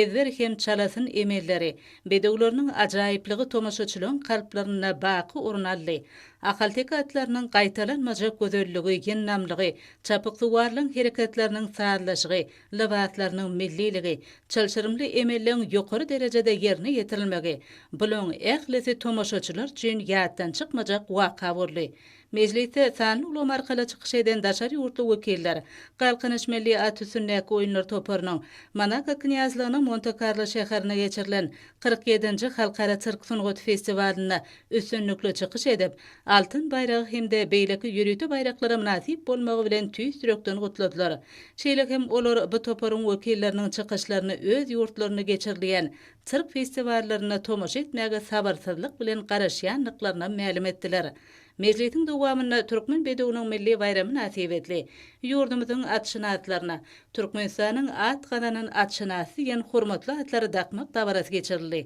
ezber hem çalasyn emelleri, bedeglerini ajaýyplygy tomaşaçylaryň kalplaryna baky ornaldy. Ahal teki atlarynyň gaýtalanmajak gözelligi, ýennamlygy, çapykly warlyň hereketleriniň saýlaşygy, lewatlarynyň milliligi, çalşyrymly emelleriň ýokary derejede ýerine ýetirilmegi, bulan ählisi tomaşaçylar üçin ýatdan çykmajak waka boldy. Mejlisde sanly ulgam arkaly çykyş eden daşary ýurtly wekiller, Galkynyş milli at üstündäki oýunlar toparynyň Monaco knyazlygynyň Monte Carlo şäherine geçirilen 47-nji halkara çyrk sunugaty festivalini üstünlikli çykyş edip, altyn bayrag hemde beýleki ýürüýte bayraklara munasip bolmagy bilen tüýs direkden gutladylar. Şeýle hem olar bu toparyň wekilleriniň çykyşlaryny öz ýurtlaryna geçirilýän çyrk festivallaryna tomaşa etmäge sabarsyzlyk bilen garaşýanlyklaryna ma'lum etdiler. Mejlisin dowamyna Türkmen bedewiniň milli bayramyny nasip etli. Ýurdumyzyň atşynatlaryna Türkmenistanyň at gananan atşynasy ýen hormatly atlary dakmak dabarasy geçirildi.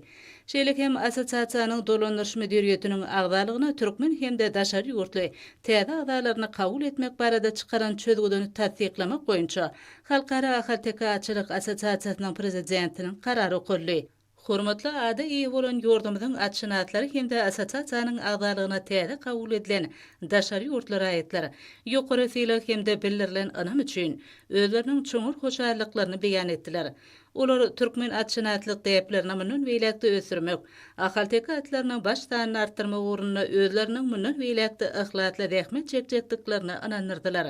Şeýle hem assosiasiýanyň dolandyryş müdiriýetiniň agdalygyna Türkmen hemde daşary ýurtly täze agdalaryny kabul etmek barada çykaran çözgüdeni tasdiklamak boýunça Halkara HTK açylyk assosiasiýasynyň prezidentiniň karary okundy. Hormatly ada iyi bolan ýurdumyzyň atşynatlary hemde assosiasiýanyň agdalygyna täze kabul edilen daşary ýurtlar aýetler ýokary syla hemde bildirilen anam üçin özleriniň çoňur hoşallyklaryny beýan etdiler. Olar Türkmen atşynatlyk täplerini munun beýlekde ösürmek, ahalteki atlarynyň baş sanyny artdyrmak ugrunda özleriniň munun beýlekde ihlatly rehmet çekjekdiklerini anandyrdylar.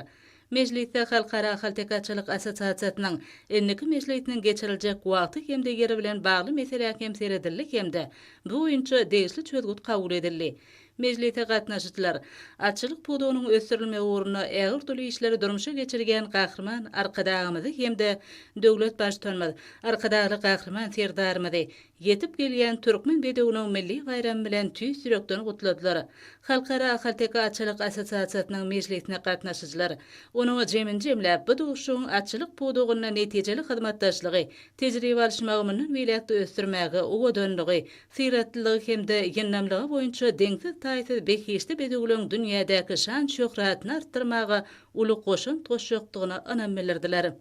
Mejlisde Halkara Ahaltekaçylyk Assosiasiýasynyň enniki mejlisiniň geçiriljek wagty hemde ýeri bilen bagly mesele hem seredildi hemde bu boýunça degişli çözgüt kabul edildi. Mejlisde gatnaşyjylar atçylyk pudugynyň ösürilmegi ugrunda ägir türlü işleri durmuşa geçirgen gahrman arkadagymyzy hemde döwlet başdanmaz arkadagy gahrman serdarymyzy yetip gelýän Türkmen bedewiniň milli bayramy bilen tüý sürekden gutladylar. Halkara Ahaltekaçylyk Assosiasiýasynyň mejlisine gatnaşyjylar onu jemläp bu duşuň atçylyk pudugyna netijeli hyzmatdaşlygy, tejribe alşmagy munun beýlekde ösürmäge, o döndügi, siretligi hemde ýennamlygy boýunça deňsiz taýsy bekişli bedewleň dünýädäki şan şöhratyny artdyrmaga uly goşun toşýokdygyny anam bildirdiler.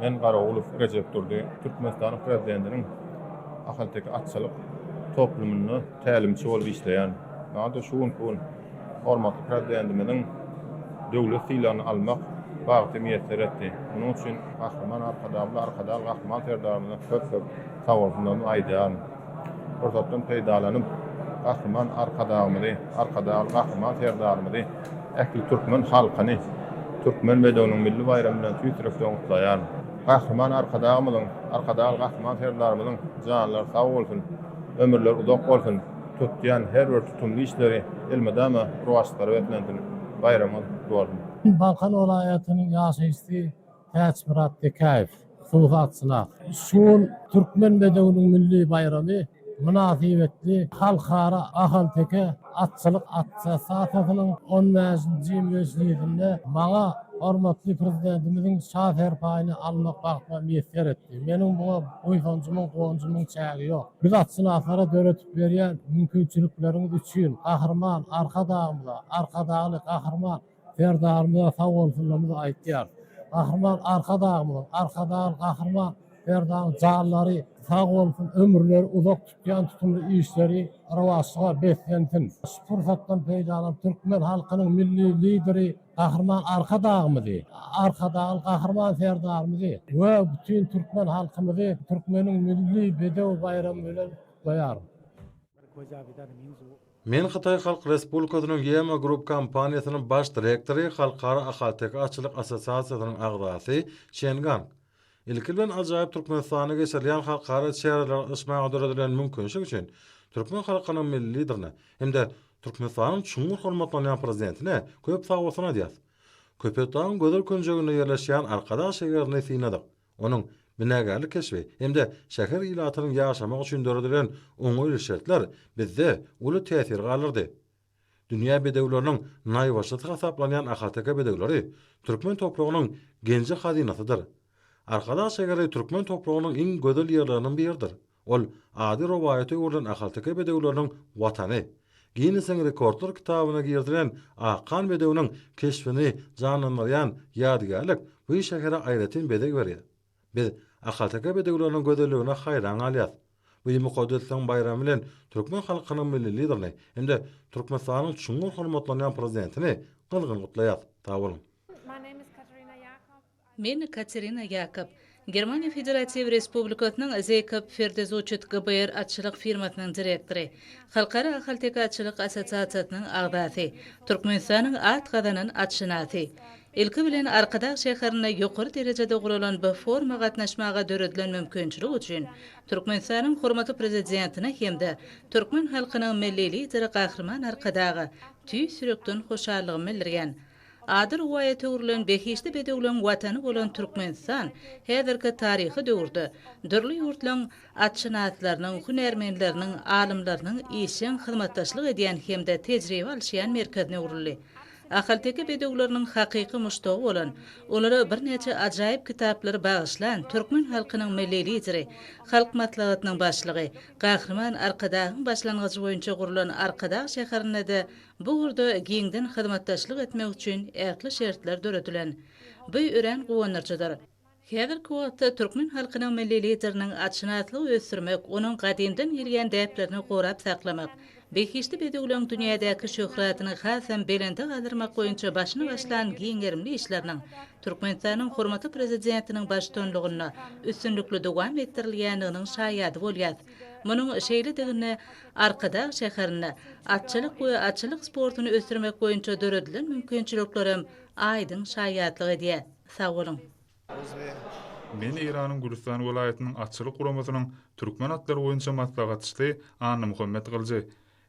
Men Garaguly Recep Turdy, Türkmenistan prezidentiniň ahalteki atçylyk toplumyny tälimçi bolup işleýän. Näde şuň kun hormatly prezidentimiň döwlet sylaryny almak bagty meýser etdi. Munuň üçin Gahrman arkadaşlar Gahrman serdarymyna köp sawallardan aýdýan. Ortatdan peýdalanyp Gahrman arkadaşymyzy, Gahrman serdarymyzy, ähli Türkmen halkyny, Türkmen bedewiniň milli bayramy bilen tüýtürekden gutlaýan. Gahrman arkadaşymyzyň, Gahrman serdarymyzyň janlary sag bolsun, ömürleri uzak bolsun, tutýan her bir tutumly işleri elmedäme ruwaçlary etlendirin. Bayramy bolsun. Balkan welaýatynyň ýaşaýysy Täçmirat Dekaýew suwatsyna. Şol Türkmen bedewiniň milli bayramy münasibetli halkara ahalteke atçylyk assosiasiýasynyň 15-nji mejlisinde maňa hormatly prezidentimiziň şaher paýyny almak bagtyna meýser etdi. Meniň bu goňjumyň çägi ýok. Biz atçynatlara döretip berýän mümkinçiliklerimiz üçin Gahrman arkadagy Gahrman serdarymyza sag bolsunlarymyzy aýtýar. Gahrman Gahrman serdaryň janlary sag bolsun, ömürleri uzak tutýan tutumly işleri rawaçlyga beslensin. Şu pursatdan peýdalanıp Türkmen halkynyň milli lideri Gahrman arkadagymyzy, Gahrman serdarymyzy we bütün Türkmen halkymyzy Türkmeniň milli bedew bayramy bilen goýar. Men Xitay Halk Respublikasynyň Yema Group kompaniýasynyň baş direktori, Halkara Ahalteka Açylyk Assosiasiýasynyň agdasy Şengan. Ilki bilen ajaýyp Türkmenistana geçirilýän halkara çäreler ysmaga döredilen mümkinçilik üçin Türkmen halkynyň milli liderine hemde Türkmenistanyň çoňur hormatlanýan prezidentine köp sag bolsun diýär. Köpetdaň gözel könjeginde ýerleşýän arkadaş şeýlerini synadyk. Onuň binägärlik keşfi hemde şäher ilatynyň ýaşamak üçin döredilen oňoýly şertler bizde uly täsir galyrdy. Dünýä bedewleriniň naýbaşyty hasaplanýan ahalteka bedewleri Türkmen toplugynyň genji hazinasydyr. Arkadaş şeýleri Türkmen toplugynyň iň gözel ýerlerinden biridir. Ol ady rowayaty urdan ahalteka bedewleriniň watany. Guinness'in rekordlar kitabyna girdilen Akan bedewiniň keşfini janlanýan ýadygärlik bu şähere aýratyn bedeg berýär. Biz ahalteka bedewleriniň gözelligine haýran galýar. Bu ýymyqodetleriň bayramy bilen Türkmen halkynyň milli liderini hemde Türkmenistanyň çoňur hormatlanýan prezidentini gylgyn gutlaýar. Taýbolun. Men Katerina Yakub, Germaniya Federasiýa Respublikasynyň Zeykap Ferdezowçut GbR atçylyk firmasynyň direktori, Halkara Ahalteka Açylyk Assosiasiýasynyň agdasy, Türkmenistanyň at gadanan atşynasy. Ilki bilen Arkadag şäherine ýokary derejede guralan bu forma gatnaşmaga döredilen mümkinçilik üçin Türkmenistanyň hormatly prezidentine hemde Türkmen halkynyň milli lideri Gahrman Arkadagy tüý sürekden hoşallygyny bildirýän. Adır uwaya töwürlen behişli bedewlen watany bolan Türkmenistan häzirki taryhy döwürde dürli ýurtlaryň atşynatlarynyň, hünermenleriniň, alymlarynyň işin hyzmatdaşlyk edýän hemde tejribe alşýan merkezine urildi. Ahalteki bedewleriniň hakyky muştagy bolan, olara bir neçe ajaýyp kitaplary bagyşlan Türkmen halkynyň milli lideri, halk matlagatynyň başlygy, Gahrman Arkadagyň başlangyjy boýunça gurulan Arkadag şäherine de bu urda giňden hyzmatdaşlyk etmek üçin ätli şertler döredilen. Bu ören gowanyrçydyr. Häzirki wagtda Türkmen halkynyň milli lideriniň atşynatlygy ösürmek, onuň gadymdan gelýän däplerini gorap saklamak, behişli bedewleň dünýädäki şöhratyny hasam belende galdyrmak boýunça başyny başlan giňerimli işleriniň Türkmenistanyň hormaty prezidentiniň başçylygyna üstünlükli dowam etdirilýändiginiň şaýady bolýar. Munyň şeýledigine Arkadag şäherine atçylyk we atçylyk sportuny ösürmek boýunça döredilen mümkinçiliklerim aýdyn şaýatlyk edýär. Sag bolun. Men İran'ın Gülistan vilayatynyň atçylyk guramasynyň türkmen atlary boýunça maslahatçysy Anna Muhammed Gylgy.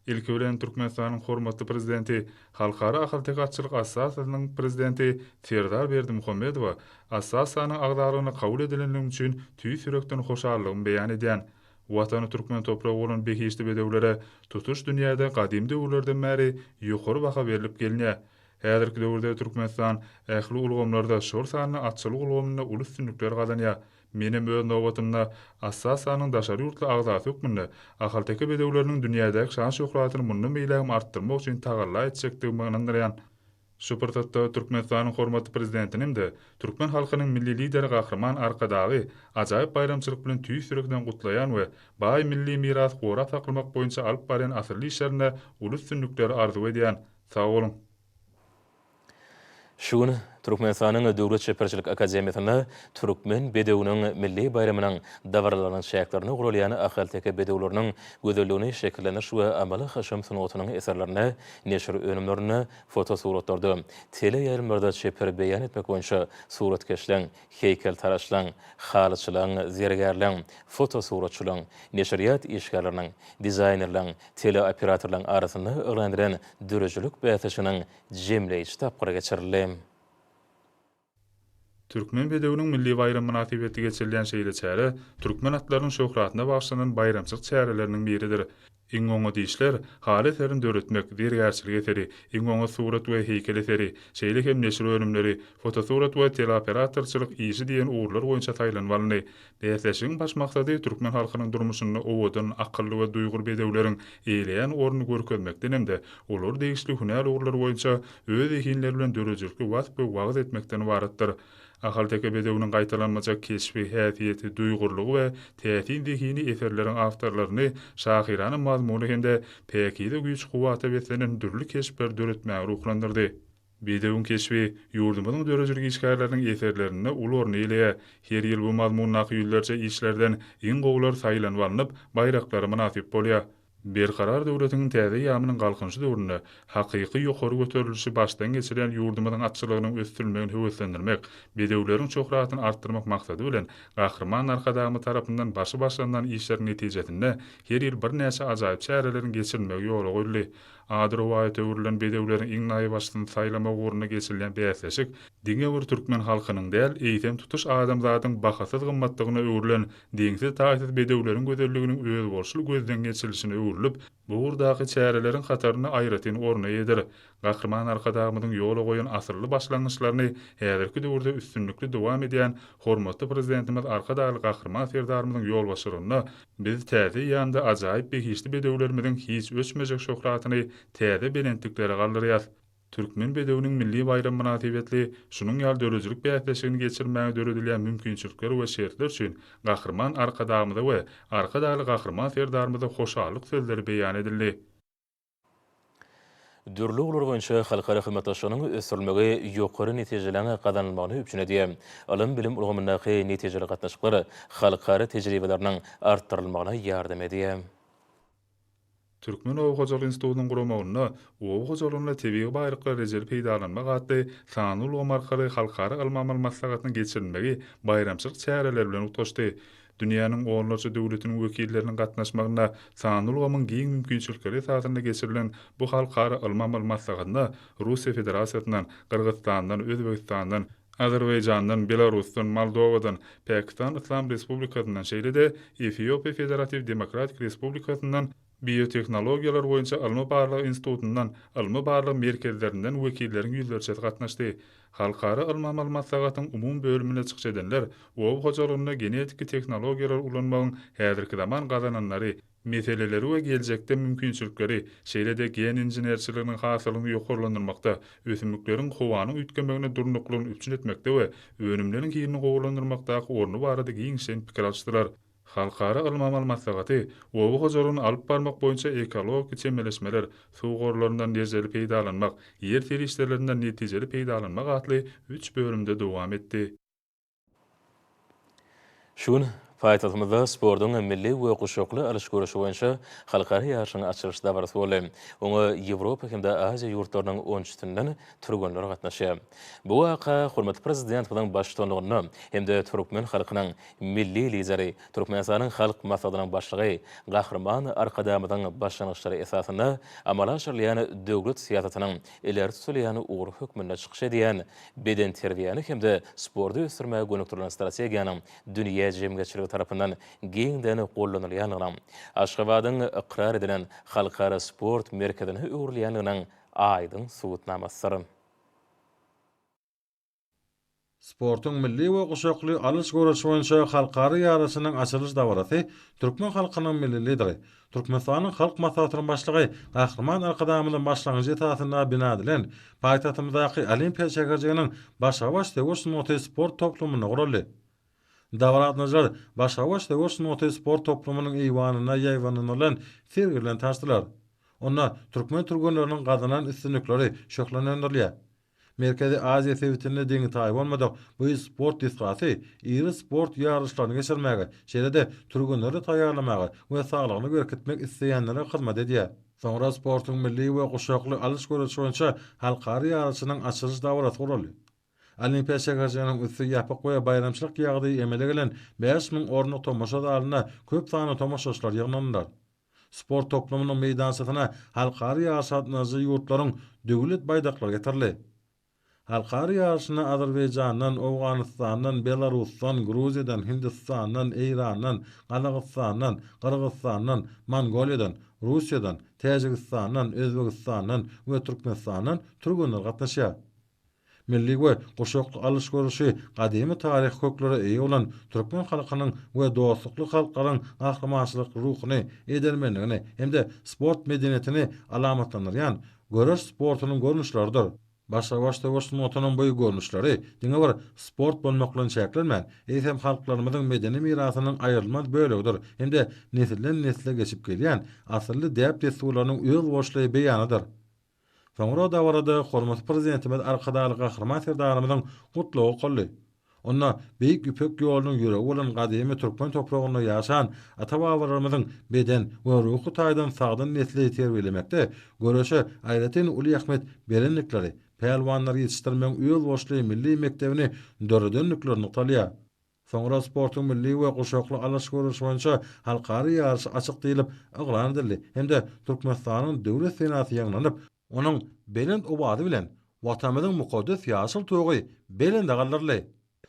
Ilki bilen Türkmenistanyň hormatly prezidenti, Halkara Ahaltek Atçylyk Assasasynyň prezidenti Serdar Berdimuhammedow Assasanyň agdaryny kabul edilenligi üçin tüý sürekden hoşallygyny beýan edýän. Watany Türkmen topragy bolan behişli bedewlere tutuş dünýäde gadim döwürlerden bäri ýokary baha berilip gelýär. Häzirki döwürde Türkmenistan ähli ulgamlarda şol sanyny atçylyk ulgamyna uly üstünlikler gadanýar. Menem öz nowatymda Assasanyň daşary ýurtly agzasy hökmünde ahalteki bedewleriniň dünýädäki şan şöhratyny mundan meýlägim artdyrmak üçin tagalla etjekdigini ýanandyrýan. Şu pyrtatda Türkmenistanyň hormatly prezidentiniň de Türkmen halkynyň milli lideri Gahrman Arkadagy ajaýyp bayramçylyk bilen tüý sürekden gutlaýan we baý milli miras gorap saklmak boýunça alyp barýan asyrly işlerine uly üstünlikler arzu edýän. Sag bolun. Şunu Türkmenistanyň Döwlet Şeperçilik Akademiýasyna Türkmen bedewiniň milli bayramynyň dawarlarynyň şäherlerini gurulýany ahalteki bedewleriniň gözelligini şekilleniş we amaly haşam sunuwatynyň eserlerini, neşir önümlerini, fotosuratlarda, teleýaýrymlarda şeper beýan etmek boýunça suratkeşliň, heýkel taraşlaň, halyçylaň, zergerliň, fotosuratçylaň, neşriýat işgärleriniň, dizaýnerlaň, teleoperatorlaň arasynda öýrendiren dörejlik bäsişiniň jemleýiçi tapgyra geçirildi. Türkmen bedewiniň milli bayram münasibeti geçirilýän şeýle-çäre türkmen atlarynyň şöhratyna bagşlanan bayramçylyk çäreleriniň biridir. Iň oňa diýişler haly eserini döretmek, dergärçilik eseri, iň oňa surat we heýkel eseri, şeýle hem neşir önümleri, fotosurat we teleoperatorçylyk işi diýen uğurlar boýunça taýlanmalyny. Däsleşiň baş maksady türkmen halkynyň durmuşyny owadan akylly we duýgur bedewleriň eýleýän orny görkezmekden hem de olar degişli hüner uğurlar boýunça öz ehinleri bilen dörejilikli wasp we wagz etmekden ibaratdyr. Ahalteki bedewiniň gaýtalanmajak keşfi, häsiýeti, duýgurlugy we täsin zihini eserleriň awtorlaryny şahirany mazmuny hende pekide güýç guwaty beslenen dürli keşpler döretmäge ruhlandyrdy. Bedewin keşfi ýurdumyzyň dörejilik işgärleriniň eserlerini uly orny eýleýär. Her ýyl bu mazmunnaky ýüllerce işlerden iň gowlar saýlanýanyp, bayraklary münasip bolýar. Berkarar döwletiniň täze ýamynyň galkynjy döwründe hakyky ýokary göterilişi başdan geçiren ýurdumyzyň atçylygynyň ösdürilmegini höwetlendirmek, bedewleriň şöhratyny artdyrmak maksady bilen Gahrman Arkadagy tarapyndan başlandan işler netijesinde her ýyl bir näçe ajaýyp çärelerin geçirilmegi ýoly goýuldy. Adrowaýat öwrülen bedewleriň iň naýbaşyny saýlamak uğruna geçirilýän bäsleşik, diňe bir türkmen halkynyň däl, eýsem tutuş adamzatyň bahasyz gymmatlygyna öwrülen diňsiz taýsız bedewleriň gözelliginiň öz bolşul gözden geçirilişine öwrülip, bu urdaky çäreleriň hataryny aýratyn orna eder. Gahrman Arkadagymyň ýola goýan asyrly başlangyçlaryny häzirki döwürde üstünlikli dowam edýän hormatly prezidentimiz Arkadagy Gahrman Serdarymyň ýolbaşyryna biz täze ýanda ajaýyp behişli bedewlerimiziň hiç öçmejek şöhratyny täze belentlikleri galdyrýar. Türkmen bedewiniň milli bayram münasibetli şunuň ýaly dörejilik bäsleşigini geçirmäge döredilýän mümkinçilikler we şertler üçin Gahrman Arkadagymyza we Arkadagy Gahrman Serdarymyza hoşallyk sözleri beýan edildi. Dürli ular boýunça halkara hyzmatdaşlygynyň ösürilmegi ýokary netijelerine gadanylmagyny üpçün edýär. Alam bilim ulgamyndaky netijeli gatnaşyklary halkara tejribeleriniň artdyrylmagyna ýardam edýär. Türkmen Owa Hojalyk Institutynyň guramagyna Owa Hojalygyna tebii baýraklar rejeli peýdalanmak atly sanly ulgam arkaly halkara almamal maslahatyny geçirilmegi bayramçylyk çäreler bilen utgaşdy. dünýäniň onlarça döwletiniň wekilleriniň gatnaşmagyna sanyl gamyň giň mümkinçilikleri esasynda geçirilen bu halkara ylma maslahatynda Russiýa Federasiýasyndan, Kyrgyzstandan, Özbegistandan, Azerbaycandan, Belarusdan, Moldowadan, Pakistan Islam Respublikasynyň şeýle-de Etiopiýa Federativ Demokratik Respublikasynyň Biotehnologiýalar boýunça Alma Barlygy Institutundan, Alma Barlygy merkezlerinden wekilleriň ýüzlerçe gatnaşdy. Halkara ylma maslahatynyň umum bölümine çykyş edenler, ow hojalygyna genetik tehnologiýalar ulanmagyň häzirki zaman gazananlary, meseleleri we geljekde mümkinçilikleri, şeýle-de gen inženerçiliginiň hasylygyny ýokarlandyrmakda, ösümlikleriň howanyň üýtgenmegine durnuklygyny üçin etmekde we önümleriň kirini gowlandyrmakda ornu barada giňşen pikir açdylar. Halkara ylma maslahaty, ow hojalygyny alyp barmak boýunça ekologik çemeleşmeler, suw gorlaryndan nerjeli peýdalanmak, ýer terişlerinden netijeli peýdalanmak atly 3 bölümde dowam etdi. Şun Paýtagtymyzda spordyň milli we guşakly alyş görüşi boýunça halkara ýarşynyň açylyş dabarasy boldy. Oňa Ýewropa hemde Aziýa ýurtlarynyň 13-dünden türgenler gatnaşýar. Bu waka hormatly prezident bilen başçylygyny hemde Türkmen halkynyň milli lideri, Türkmenistanyň halk maslahatynyň başlygy Gahrman Arkadamyň başlanýyşlary esasynda amala aşyrylýan döwlet siýasatynyň ileri tutulýan ugur hökmünde çykyş edýän beden terbiýany hemde spordy ösürmäge gönükdirlen strategiýanyň dünýä jemgyçiligi tarapyndan giňden gollanylýanyny, Aşgabatyň ikrar edilen halkara sport merkezine öwrilýanynyň aýdyn suwutnamasy. Sportun milli we guşakly alyş görüşi boýunça halkara ýaraşynyň açylyş dabarasy Türkmen halkynyň milli lideri, Türkmenistanyň halk maslahatynyň başlygy Gahrman Arkadamyň başlangyjy esasynda bina edilen paýtagtymyzdaky Olimpiýa şäherçiginiň başabaş döwüş motosport toplumyny guruldy. Davaratnajar başabaş döwüş motosport toplumynyň eýwanyna ýaýwanylan sergilen taşdylar. Onda Türkmen türgenleriniň gazanan üstünlikleri şöhlanýarlar. Merkezi Aziýa sewitinde deňi taýyp bolmadyk bu sport disgasy iri sport ýarışlaryny geçirmäge, şeýle-de türgenleri taýýarlamagy we saglygyny berkitmek isleýänlere hyzmat edýär. Soňra sportyň milli we guşakly alyş görüşi boýunça halkara ýarışynyň açylyş dabarasy guruldy. Olimpiýa şäherçiginiň üstü ýapyk we bayramçylyk ýagdy emele gelen 5000 ornuk tomoşa zalyna köp sany tomoşaçylar ýygnandylar. Sport toplumynyň meýdançysyna halkara ýarşatnazy ýurtlaryň döwlet baýdaklary getirildi. Halkara ýarşyna Azerbaýjandan, Awganistandan, Belarusdan, Gruziýadan, Hindistandan, Eýrandan, Kazakstandan, Kyrgyzstandan, Mongoliýadan, Russiýadan, Täjikistandan, Özbegistandan we Türkmenistandan türgenler gatnaşýar. Milli we guşakly alyş görüşi gadymy taryh kökleri eýe bolan Türkmen halkynyň we dostlukly halklaryň gahrymançylyk ruhyny, edelmenligini hemde sport medeniýetini alamatlandyrýan görüş sportynyň görnüşleridir. Başabaş döwüş motorynyň bu görnüşleri diňe bir sport bolmaklan şäklenmän, eýsem halklarymyzyň medeni mirasynyň aýrylmaz bölegidir. Hemde nesilden nesile geçip gelýän asyrly däp desturlarynyň öz boşlugy beýanydyr. Soňra dabarada hormatly prezidentimiz Arkadaly Gahrman Serdarymyň gutlugy golly. Onda beýik üpek ýolunyň ýüregi bolan gadymy Türkmen topragynda ýaşan ata-babalarymyzyň beden we ruhy taýdan sagdan nesli terbiýelemekde görüşe Aýratyn Uly Ahmet berenlikleri, peýelwanlary ýetişdirmeň öz boşlugy milli mektebini döredönliklerini talýar. Soňra sportyň milli we guşakly alyş görüşi boýunça halkara ýarşy açyk diýilip eglan edildi. Hemde Türkmenistanyň döwlet senasy ýaňlanyp, onuň belend obady bilen watanymyzyň mukaddes ýaşyl togy belende galdyrly.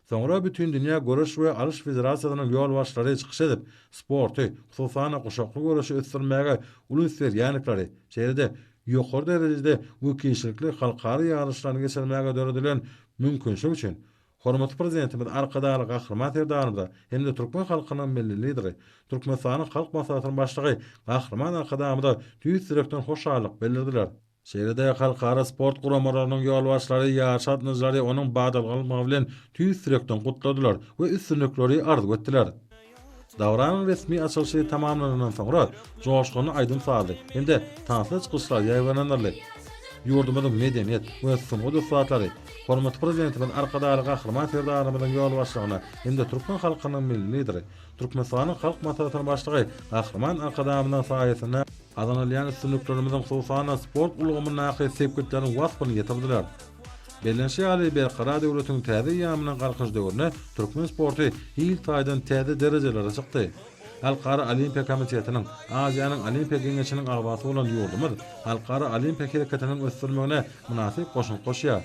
Soňra bütün dünýä görüş we alyş federasiýasynyň ýol başlary çykyş edip, sporty, hususan guşakly görüşi ösdürmäge uluslar ýanyklary, şeýle-de ýokary derejede wekilçilikli halkara ýarışlaryny geçirmäge döredilen mümkinçilik üçin hormatly prezidentimiz Arkadaly Gahrman Serdarymyň hemde Türkmen halkynyň milli lideri, Türkmenistanyň halk maslahatynyň başlygy Gahrman Arkadamyň tüýs direkden hoşallyk bildirdiler. Şeýle-de halkara sport guramalarynyň ýol başlary ýaşatnyjlary onuň badalgalygy bilen tüýs direkden gutladylar we üstünlikleri arz etdiler. Davranyň resmi açylyşy tamamlanandan soňra joşguny aýdym saldy. Hemde tansly çykyşlar ýaýwanlandy. Ýurdumyzyň medeniýet we sunugy düsbatlary hormatly prezidentimiz Arkadaly Gahrman Serdarymyň ýol başlygyna hemde Türkmen halkynyň milli lideri, Türkmenistanyň halk maslahatynyň başlygy Gahrman Arkadamyň saýasynda azanalýan üstünliklerimiziň hususan sport ulgamyna sepketlerini wasbyny getirdiler. Belenşi Ali berqara döwletiň täze ýamynyň galkyş döwrüne türkmen sporty hil taýdan täze derejelere çykdy. Halkara Olimpiya Komitetiniň Aziýanyň Olimpiya Geňeşiniň agabasy bolan ýurdumyz Halkara Olimpiya hereketiniň ösdürmegine munasyp goşun goşýar.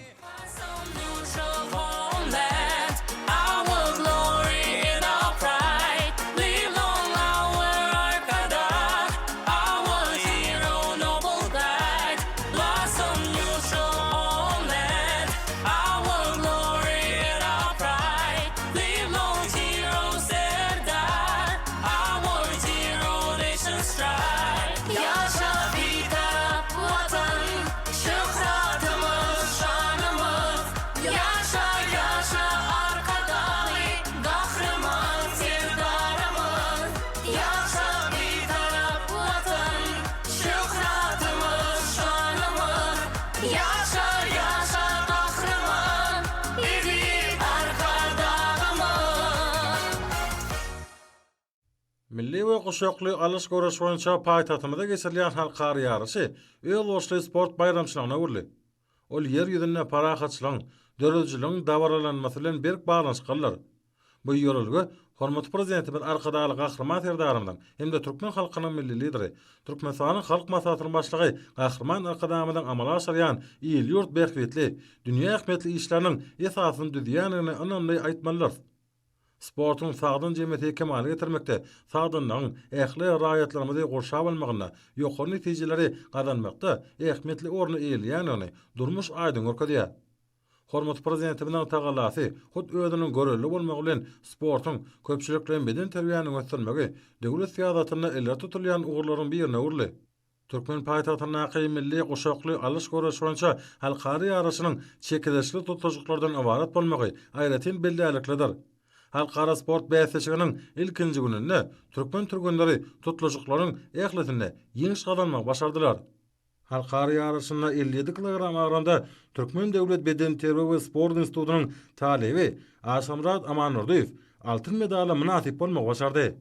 Milli we goşakly alys goraş boýunça paýtatymyzda geçirilýän halkary ýarysy Öýül sport bayramçylygyna urly. Ol ýer ýüzünde parahatçylygyň, dörejçiligiň dawaralanmasy bilen berk baglanyş kıllar. Bu ýolulgy hormatly prezidentimiz arkadaly Gahrman Serdarymyň hemde türkmen halkynyň milli lideri, Türkmenistanyň halk maslahatynyň başlygy Gahrman Arkadamyň amala aşyrýan ýyl ýurt berkbetli, dünýä ähmetli işleriniň esasyny düzýäniňi anamly aýtmalylar. Sportun sagdyn jemgyýeti kemaly getirmekde, sagdynlygyň ähli raýatlarymyzy gorşap almagyna, ýokary netijeleri gazanmakda ähmetli orny eýilýänini durmuş aýdyn görkezýär. Hormatly prezidentimiň tagalasy, hut özüniň görelli bolmagy bilen sportun köpçülikden beden terbiýanyny ösdürmegi, döwlet siýasatyna eller tutulýan ugurlaryň birine urly. Türkmen paýtagyna milli goşakly alys goraş boýunça halkary ýaraşynyň çekilişli tutuşuklardan ibaret bolmagy aýratyn belliliklidir. Halkara sport bäsleşiginiň ilkinji gününde türkmen türkmenleri tutuluşuklaryň ähletinde ýeňiş gazanmak başardylar. Halkary ýaraşyna 57 kilogram agranda Türkmen Döwlet Beden Terbiýe we Sport Institutynyň talebi Aşamrat Amanurdiýew altyn medala munasyp bolmak başardy.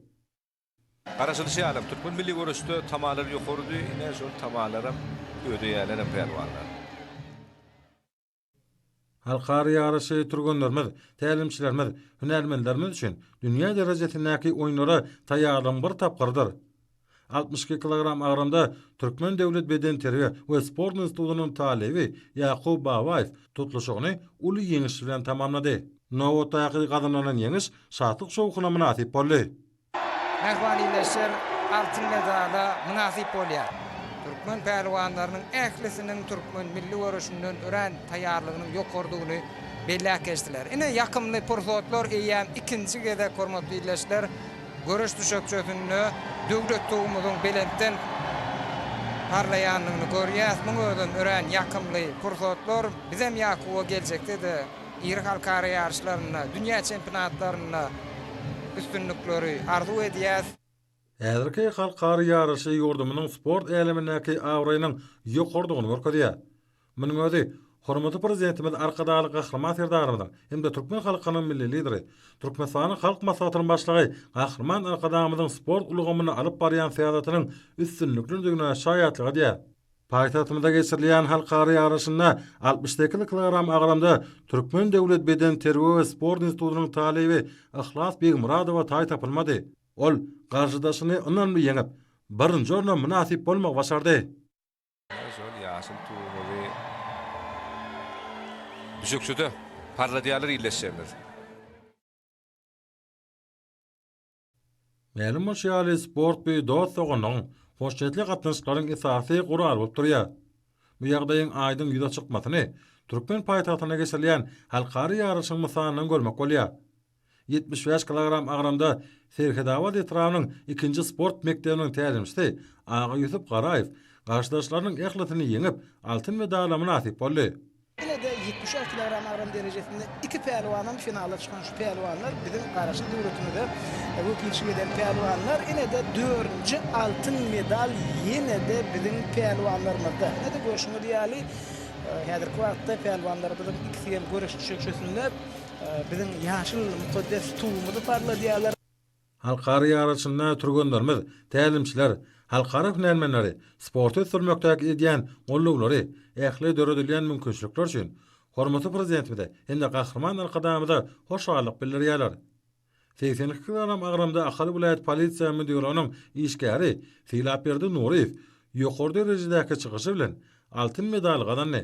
Garaşylyşy alam Türkmen milli görüşde tamalary ýokardy, ine şol tamalarym ödeýärler pelwanlar. Halkary ýaraşy türkmenlerimiz, tälimçilerimiz, hünärmenlerimiz üçin dünýä derejesindäki oýnlara taýýarlan bir tapgyrdyr. 62 kilogram agranda Türkmen Döwlet Beden Terbiýe we Sport Institutynyň talebi Ýakup Babaýew tutuluşyny uly ýeňiş bilen tamamlady. Nowotdaky gazananan ýeňiş şatlyk şowkyna munasyp boldy. Mehmaniyleşer altın medala munasyp bolýar. Türkmen pelwanlarynyň ählisiniň türkmen milli görüşinden ören taýýarlygynyň ýokardygyny belläp geçdiler. Ine ýakymly pursatlar eýän ikinji gede hormatly ýerleşler görüş düşekçesini döwlet tugumynyň belenden parlaýanyny görýäs. Muňdan ören ýakymly pursatlar bizem ýakuwa geljekde ýer halkary ýarşlaryna, dünýä çempionatlaryna üstünlükleri arzu edýäs. Häzirki halkary ýaraşy ýurdumynyň sport elemindäki awraýynyň ýokardygyny görkezýär. Munyň özi hormatly prezidentimiz arkadaly Gahrman Serdarymyň hemde türkmen halkynyň milli lideri, Türkmenistanyň halk maslahatynyň başlygy Gahrman Arkadamyň sport ulgamyny alyp barýan siýasatynyň üstünlükligine şaýatlygy diýär. Paýtatymyzda geçirilýän halkary ýaraşynda 62 kilogram agramda Türkmen Döwlet Beden Terbiýe we Sport Institutynyň talebi Ihlas Begmuradowa taý tapylmady. Ol garşydaşyny ynanly ýeňip, birinji orna munasyp bolmak başardy. Şol ýaşyl tuğumy düşükçüde parladýarlar ýerleşýärler. Mälim bolýar sport bir dost soganyň hoşçetli gatnaşyklaryň esasy gurar bolup durýar. Bu ýagdaýyň aýdyn ýüze çykmasyny Türkmen paýtagyna geçirilýän halkary ýaraşyň mysanyň görmek bolýar. 75 kilogram agranda Serhedawat etranyň ikinji sport mektebiniň tälimçisi Ağa Ýusup Garaýew garşydaşlarynyň ähletini ýeňip altyn medala munasyp boldy. Yine de 76 kilogram agram derecesinde iki pelwanın finale çıkan şu pelwanlar bizim Garaşy döwletimizde bu ikinci eden pelwanlar yine de 4-nji altın medal yine de bizim pelwanlarymızda. Ne de görüşme diýäli häzirki wagtda pelwanlarymyzyň ikisi hem görüş düşekçesinde bizim ýaşyl mukaddes tuğumuzy parladýarlar. Halkary ýaraşynda turganlarymyz, tälimçiler, halkara hünärmenleri, sporty sürmekdäki edýän gollawlary, ähli döredilýän mümkinçilikler üçin Hormatly prezidentimize hem-de gahrman arkadamyza hoşallyk bildirýärler. 82 kilogram agramda Ahali vilayet polisiýa müdürlüğiniň işgäri Filapberdi Nuriýew ýokary derejedäki çykyşy bilen altyn medal gazandy.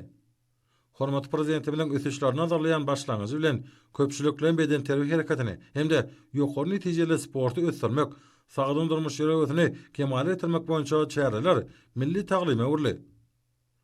Hormatly prezidenti bilen ösüşlerini nazarlayan başlangıcı bilen köpçülüklen beden terbiýe hereketini hem-de ýokary netijeli sporty ösdürmek, sagdyn durmuş ýöregini kemal etdirmek boýunça çäreler milli taglime urly.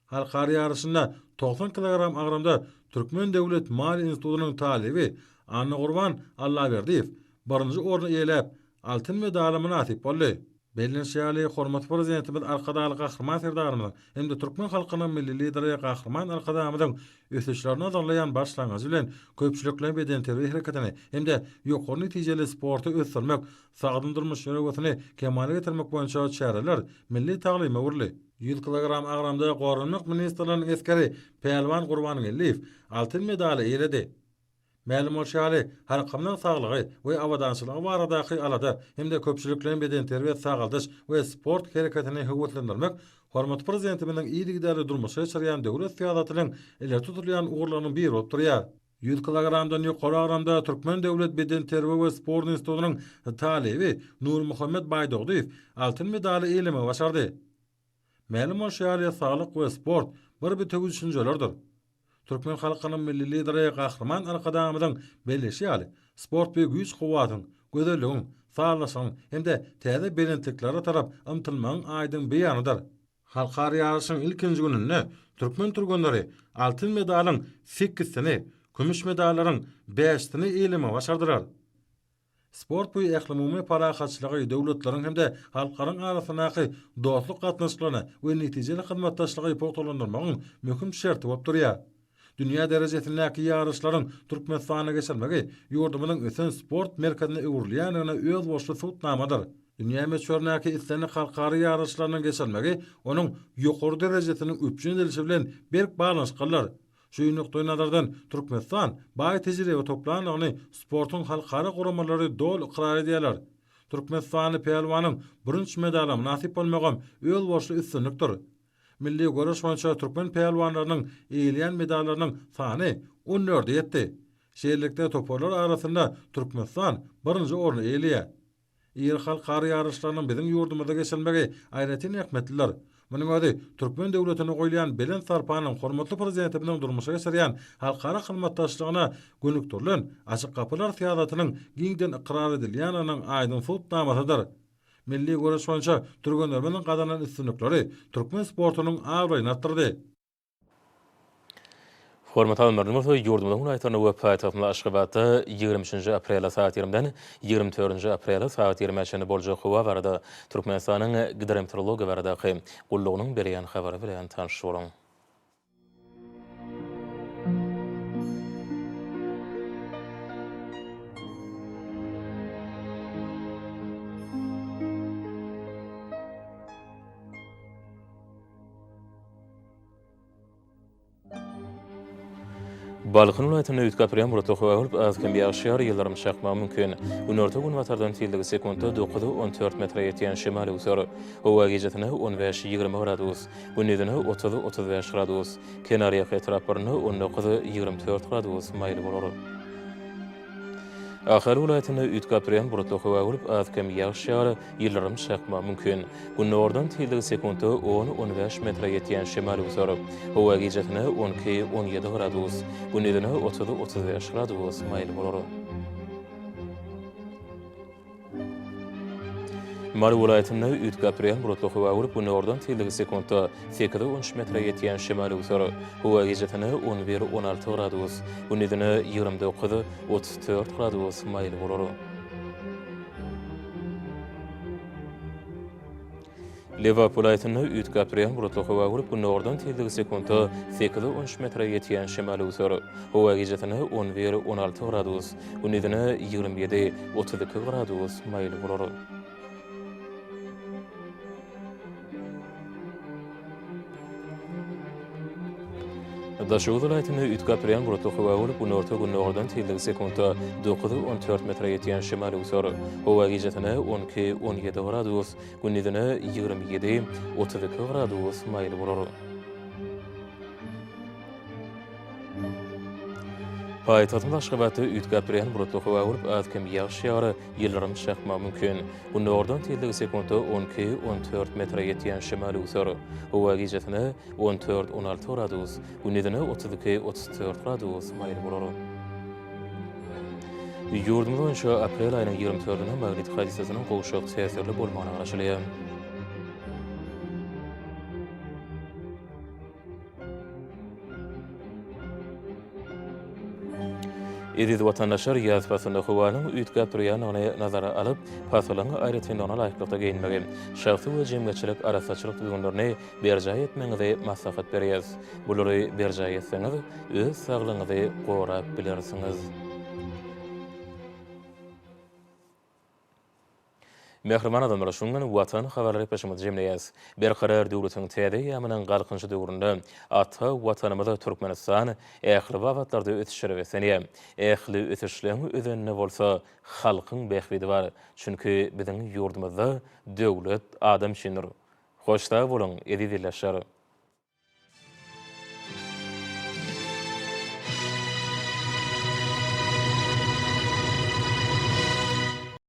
Halkary ýarışynda 90 kilogram agramda Türkmen Döwlet Mali Institutunyň talibi Anna Gurban Allaberdiýew birinji orny eýlep altyn medala munasip boldy. Bellenşýäli hormatly prezidentimiz arkadaly gahrman serdarymyň hem-de türkmen halkynyň milli lideri gahrman arkadamyň ösüşlerini nazarlayan başlangıcı bilen köpçülüklen beden terbiýe hereketini hem-de ýokary netijeli sporty ösdürmek, sagdyn durmuş ýöregini kemal getirmek boýunça çäreler milli taglime urly. 100 kilogram agramda Gorunlyk ministrliginiň eskeri Pelwan Gurban Gelliýew altyn medal eýledi. Ma'lum bolşaly har qamdan saglygy we awadançylygy baradaky alada hem-de köpçülüklen beden terbiýe sagaldyş we sport hereketini höwetlendirmek hormatly prezidentimiň iýligidäli durmuşy geçirýän döwlet syýasatynyň ele tutulýan ugurlarynyň biri bolup durýar. 100 kilogramdan ýokary agramda Türkmen Döwlet Beden Terbiýe we Sport Institutunyň talibi Nur Muhammed Baýdogdyýew altyn medal eýleme başardy. Ma'lum bolşaly saglyk we sport bir bütüň düşünjelerdir. Türkmen halkynyň milli lideri gahrman arkadamyň belleşýäli sport we güýç guwatyň, gözelligiň, sağlaşygyň hem-de täze belentlikleri tarap ymtylmagyň aýdyn beýanydyr. Halkary ýarışyň ilkinji gününde Türkmen turgunlary altyn medalyň 8-sini, kümüş medalaryň 5-sini eýleme başardylar. Sport bu ählimumy parahatçylygy döwletleriň hem-de halkaryň arasyndaky dostluk gatnaşyklaryny we netijeli hyzmatdaşlygy pogtalandyrmagyň möhüm şerti bolup durýar. Dünya derejesindäki ýarışlaryň Türkmenistana geçirmegi ýurdumynyň ösen sport merkezine öwürlýänyna öz boşly tutnamadyr. Dünya meşhurnaky islerini halkary ýarışlarynyň geçirmegi onuň ýokary derejesiniň üpjün edilişi bilen berk baglanş kılar. Şu nokta nazardan Türkmenistan baý tejribe toplanyny sportyň halkary guramalary dol ikrar edýärler. Türkmenistany pelwanyň birinji medala munasip bolmagam öz boşly üstünlikdir. Milli görüş boýunça türkmen pelwanlarynyň eýilýän medallarynyň sany 14 ýetdi. Şeýerlikde toparlar arasynda Türkmenistan birinji orny eýilýär. Ýer halkary ýarışlarynyň bizim ýurdumyzda geçilmegi aýratyn ähmetliler. Munyň özi Türkmen döwletine goýulan belen sarpanyň hormatly prezidentimiň durmuşa geçirýän halkara hyzmatdaşlygyna gönükdirlen açyk kapylar syýasatynyň giňden ikrar edilýäniň aýdyn tutnamasydyr. Milli görüş boýunça türkmenleriň gazanan üstünlikleri türkmen sportunyň agryny artdyrdy. Hormatly alymlarymyz ýurdumyň aýtaryny we paýtagtyň Aşgabatda 20 aprel saat 20-den 24 aprel saat 20-çe boljak howa barada Türkmenistanyň gidrometeorologiýa baradaky gullugynyň berýän habary bilen tanış boluň. Balykyn ulaýatyny üýtgäpirýän Murat Okowa bolup azkym ýaşýar ýyllarym şakma mümkin. Unorta gün watardan tildigi sekundda 9-14 metre ýetýän şemaly usary. Howa gejatini 15-20 gradus, gündizini 30-35 gradus, kenariýa etraparyny 19-24 gradus maýly bolar. Ahali vilayatyny üýtgäpirýän Murat Okowa bolup azkym ýaşýar ýyllarym şakma mümkin. Gündizden tildigi sekundda 10-15 metre ýetýän şemaly usary. Howa gejatini 12-17 gradus, gündizini 30-35 gradus maýly bolar. Mary vilayatyny üýtgäpirýän Murat Okowa bolup gündizden tildigi sekundda 8-13 metre ýetýän şemaly usary. Howa gejatini 11-16 gradus, gündizini 29-34 gradus maýly bolar. Lewap vilayatyny üýtgäpirýän Murat Okowa bolup gündizden tildigi sekundda 8-13 metre ýetýän şemaly usary. Howa gejatini 11-16 gradus, gündizini 27-32 gradus maýly bolar. Daşy vilayatyny üýtgäpirýän Murat Okowa bolup gündizden tildigi sekundda 9-14 metre ýetýän şemaly usary. Howa gejatini 12-17 gradus, gündizini 27-32 gradus maýly bolar. Paytahtymyz Aşgabatda üýtgäp bilen bulutly hawa bolup atkem ýağış ýary ýyllarym şakma mümkin. Bu nordan tildigi sekundda 12-14 metre ýetýän şemaly usar. Hawa gijetine 14-16 gradus, gündizine 32-34 gradus maýly bolar. Ýurdumyz boýunça aprel aýynyň 24-nä magnetik hadisasynyň gowşak täsirli bolmagyna garaşylýar. Edil vatandaşlar ýaz fasynda howanyň üýtgäp durýanyny nazara alyp, pasalyny aýratyndan laýıklykda geyinmegi, şahsy we jemgyýetçilik arasaçylyk duýgunlaryny berjaý etmeňizi maslahat berýär. Bulary berjaý etseňiz, öz saglygyňyzy gorap bilersiňiz. Mehriman adamlar şundan watan habarlary peşimizde jemleýäs. Berkarar döwletiň täze ýamynyň galkynjy döwründe ata watanymyza Türkmenistan ähli wagtlarda ötüşýär we senýär. Ähli ötüşlerini özenine bolsa halkyň behbidi bar. Çünki biziň ýurdumyzda döwlet adam şindir. Hoşda bolan, edilýär.